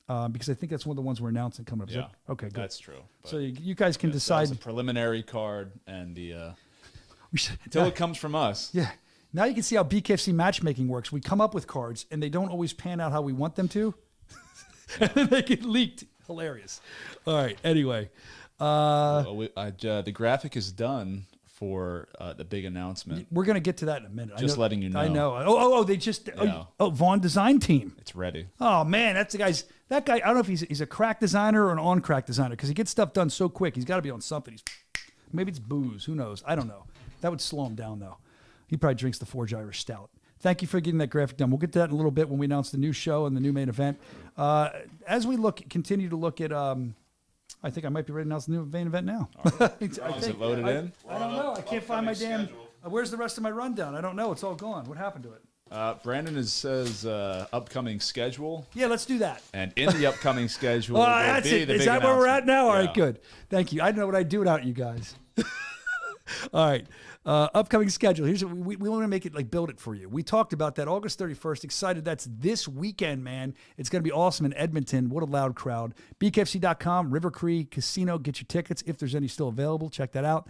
Because I think that's one of the ones we're announcing coming up. Yeah, okay, good. That's true. So you guys can decide. That's a preliminary card, and until it comes from us. Yeah. Now you can see how BKFC matchmaking works. We come up with cards, and they don't always pan out how we want them to. And then they get leaked. Hilarious. All right. Anyway. The graphic is done for the big announcement. We're going to get to that in a minute. Just letting you know. I know. They just... Yeah. Vaughn Design Team. It's ready. Oh, man. That's the guy's... That guy, I don't know if he's a crack designer or an on-crack designer, because he gets stuff done so quick. He's got to be on something. Maybe it's booze. Who knows? I don't know. That would slow him down, though. He probably drinks the Forge Irish Stout. Thank you for getting that graphic done. We'll get to that in a little bit when we announce the new show and the new main event. As we continue to look at... I think I might be ready to announce the new main event now. Right. Is it loaded in? I don't know. I can't find my damn... where's the rest of my rundown? I don't know. It's all gone. What happened to it? Brandon says upcoming schedule. Yeah, let's do that. And in the upcoming schedule, that's it. Is that where we're at now? All right, good. Thank you. I don't know what I'd do without you guys. All right. Upcoming schedule. Here's what we want to make it, like, build it for you. We talked about that August 31st. Excited. That's this weekend, man. It's going to be awesome in Edmonton. What a loud crowd. BKFC.com, River Cree Casino. Get your tickets if there's any still available. Check that out.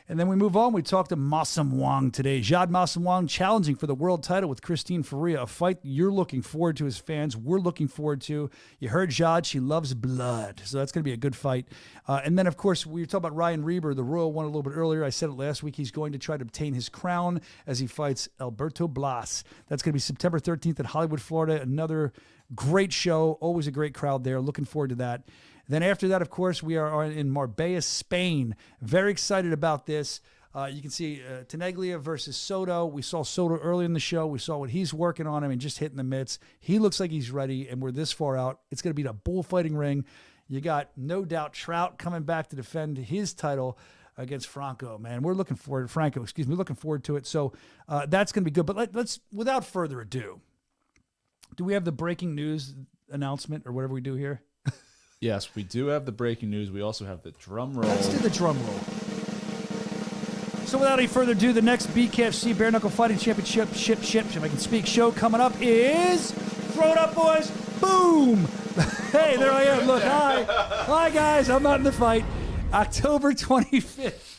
And then we move on. We talked to Masson-Wong today. Jade Masson-Wong challenging for the world title with Christine Faria, a fight you're looking forward to as fans. We're looking forward to. You heard Jade. She loves blood. So that's going to be a good fight. And then, of course, we were talking about Ryan Reber, the Royal one, a little bit earlier. I said it last week. He's going to try to obtain his crown as he fights Alberto Blas. That's going to be September 13th at Hollywood, Florida. Another great show. Always a great crowd there. Looking forward to that. Then after that, of course, we are in Marbella, Spain. Very excited about this. You can see Tenaglia versus Soto. We saw Soto early in the show. We saw what he's working on. I mean, just hitting the mitts. He looks like he's ready, and we're this far out. It's going to be a bullfighting ring. You got, no doubt, Trout coming back to defend his title against Franco. Man, we're looking forward to Franco. Excuse me, looking forward to it. So that's going to be good. But let's, without further ado, do we have the breaking news announcement or whatever we do here? Yes, we do have the breaking news. We also have the drum roll. Let's do the drum roll. So without any further ado, the next BKFC Bare Knuckle Fighting Championship, if I can speak, show coming up is... Throw it up, boys. Boom. Hey, there I am. Look, hi. Hi, guys. I'm not in the fight. October 25th.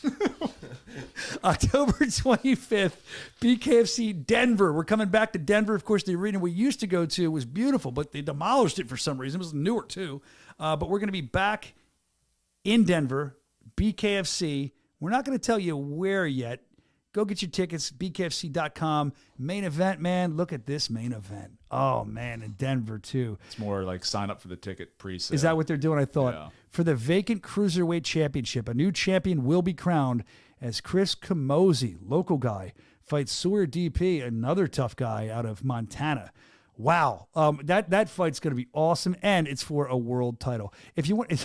October 25th, BKFC Denver. We're coming back to Denver. Of course, the arena we used to go to was beautiful, but they demolished it for some reason. It was newer, too. But we're going to be back in Denver, BKFC. We're not going to tell you where yet. Go get your tickets, bkfc.com. Main event, man. Look at this main event. Oh, man, in Denver, too. It's more like sign up for the ticket pre-sale. Is that what they're doing? I thought. Yeah. For the vacant Cruiserweight Championship, a new champion will be crowned as Chris Camozzi, local guy, fights Sawyer DP, another tough guy out of Montana. Wow. That fight's going to be awesome, and it's for a world title. If you want...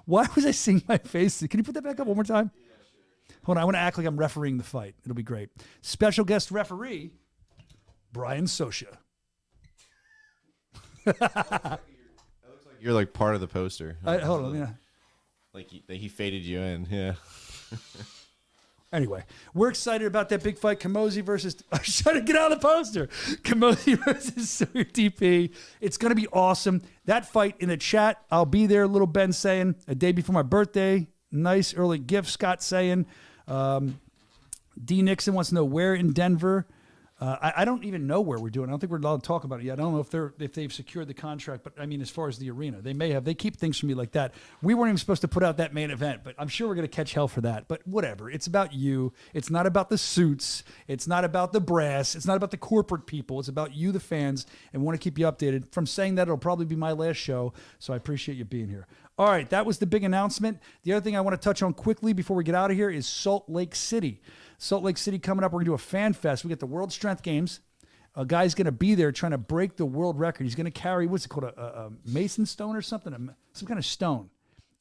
Why was I seeing my face? Can you put that back up one more time? Yeah, sure. Hold on, I want to act like I'm refereeing the fight. It'll be great. Special guest referee, Brian Soscia. That looks like you're like part of the poster. Hold on, yeah. Like he faded you in, yeah. Anyway, we're excited about that big fight. Camozzi versus... I'm trying to get out of the poster. Camozzi versus Sawyer DP. It's going to be awesome. That fight in the chat, I'll be there, little Ben saying. A day before my birthday. Nice early gift, Scott saying. D. Nixon wants to know where in Denver. I don't even know where we're doing. I don't think we're allowed to talk about it yet. I don't know if they've secured the contract, but I mean, as far as the arena, they may have. They keep things from me like that. We weren't even supposed to put out that main event, but I'm sure we're going to catch hell for that. But whatever. It's about you. It's not about the suits. It's not about the brass. It's not about the corporate people. It's about you, the fans, and want to keep you updated. From saying that, it'll probably be my last show, so I appreciate you being here. All right, that was the big announcement. The other thing I want to touch on quickly before we get out of here is Salt Lake City. Salt Lake City coming up. We're going to do a fan fest. We got the World Strength Games. A guy's going to be there trying to break the world record. He's going to carry, what's it called, a Mason stone or something? Some kind of stone.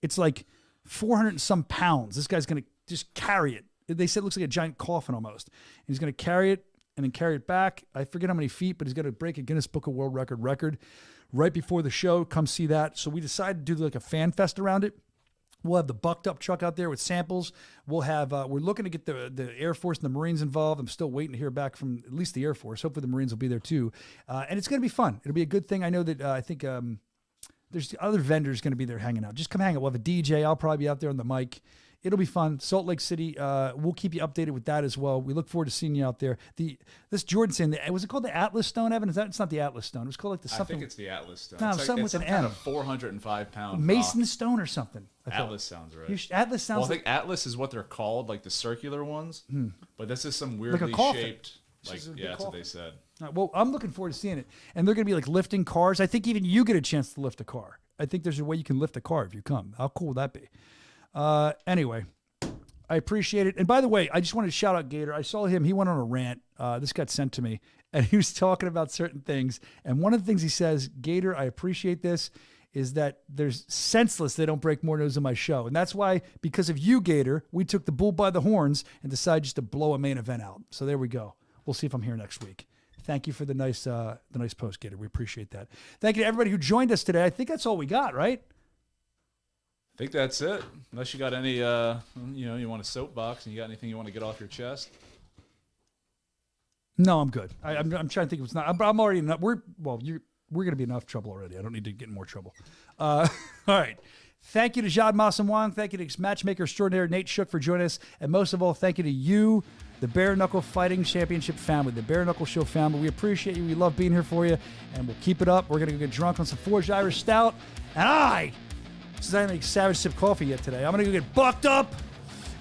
It's like 400 and some pounds. This guy's going to just carry it. They said it looks like a giant coffin almost. And he's going to carry it and then carry it back. I forget how many feet, but he's going to break a Guinness Book of World Record right before the show. Come see that. So we decided to do like a fan fest around it. We'll have the bucked up truck out there with samples. We'll have, we're looking to get the Air Force and the Marines involved. I'm still waiting to hear back from at least the Air Force. Hopefully the Marines will be there too. And it's going to be fun. It'll be a good thing. I know that I think there's other vendors going to be there hanging out. Just come hang out. We'll have a DJ. I'll probably be out there on the mic. It'll be fun. Salt Lake City, we'll keep you updated with that as well. We look forward to seeing you out there. This Jordan saying, was it called the Atlas Stone, Evan? It's not the Atlas Stone. It was called like the something. I think it's the Atlas Stone. No, it's something it's with an some M. Kind of 405 pound Mason rock. Stone or something. Atlas sounds right. Atlas sounds. Well, I think Atlas is what they're called, like the circular ones. But this is some weirdly shaped. Like yeah, that's what they said. Right, well, I'm looking forward to seeing it, and they're going to be like lifting cars. I think even you get a chance to lift a car. I think there's a way you can lift a car if you come. How cool would that be? Anyway. I appreciate it. And by the way, I just wanted to shout out Gator. I saw him. He went on a rant. This got sent to me. And he was talking about certain things. And one of the things he says, Gator, I appreciate this, is that there's senseless they don't break more news on my show. And that's why, because of you, Gator, we took the bull by the horns and decided just to blow a main event out. So there we go. We'll see if I'm here next week. Thank you for the nice post, Gator. We appreciate that. Thank you to everybody who joined us today. I think that's all we got, right? I think that's it. Unless you got any, you want a soapbox and you got anything you want to get off your chest. No, I'm good. I'm trying to think if it's not. I'm already enough. We're going to be enough trouble already. I don't need to get in more trouble. All right. Thank you to Jade Masson-Wong. Thank you to matchmaker extraordinaire Nate Shook for joining us. And most of all, thank you to you, the Bare Knuckle Fighting Championship family, the Bare Knuckle Show family. We appreciate you. We love being here for you. And we'll keep it up. We're going to go get drunk on some Forged Irish Stout. And since I didn't make Savage Sip coffee yet today, I'm going to go get bucked up,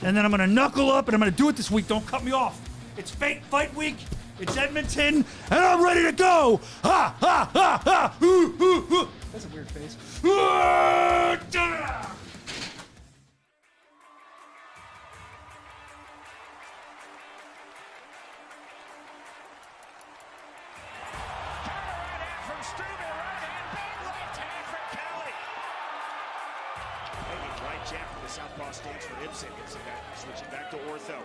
and then I'm going to knuckle up, and I'm going to do it this week. Don't cut me off. It's Fight Week. It's Edmonton, and I'm ready to go. Ha, ha, ha, ha. Ooh, ooh, ooh. That's a weird face. Right jab from the southpaw stance for Ibsen. Switching back to ortho.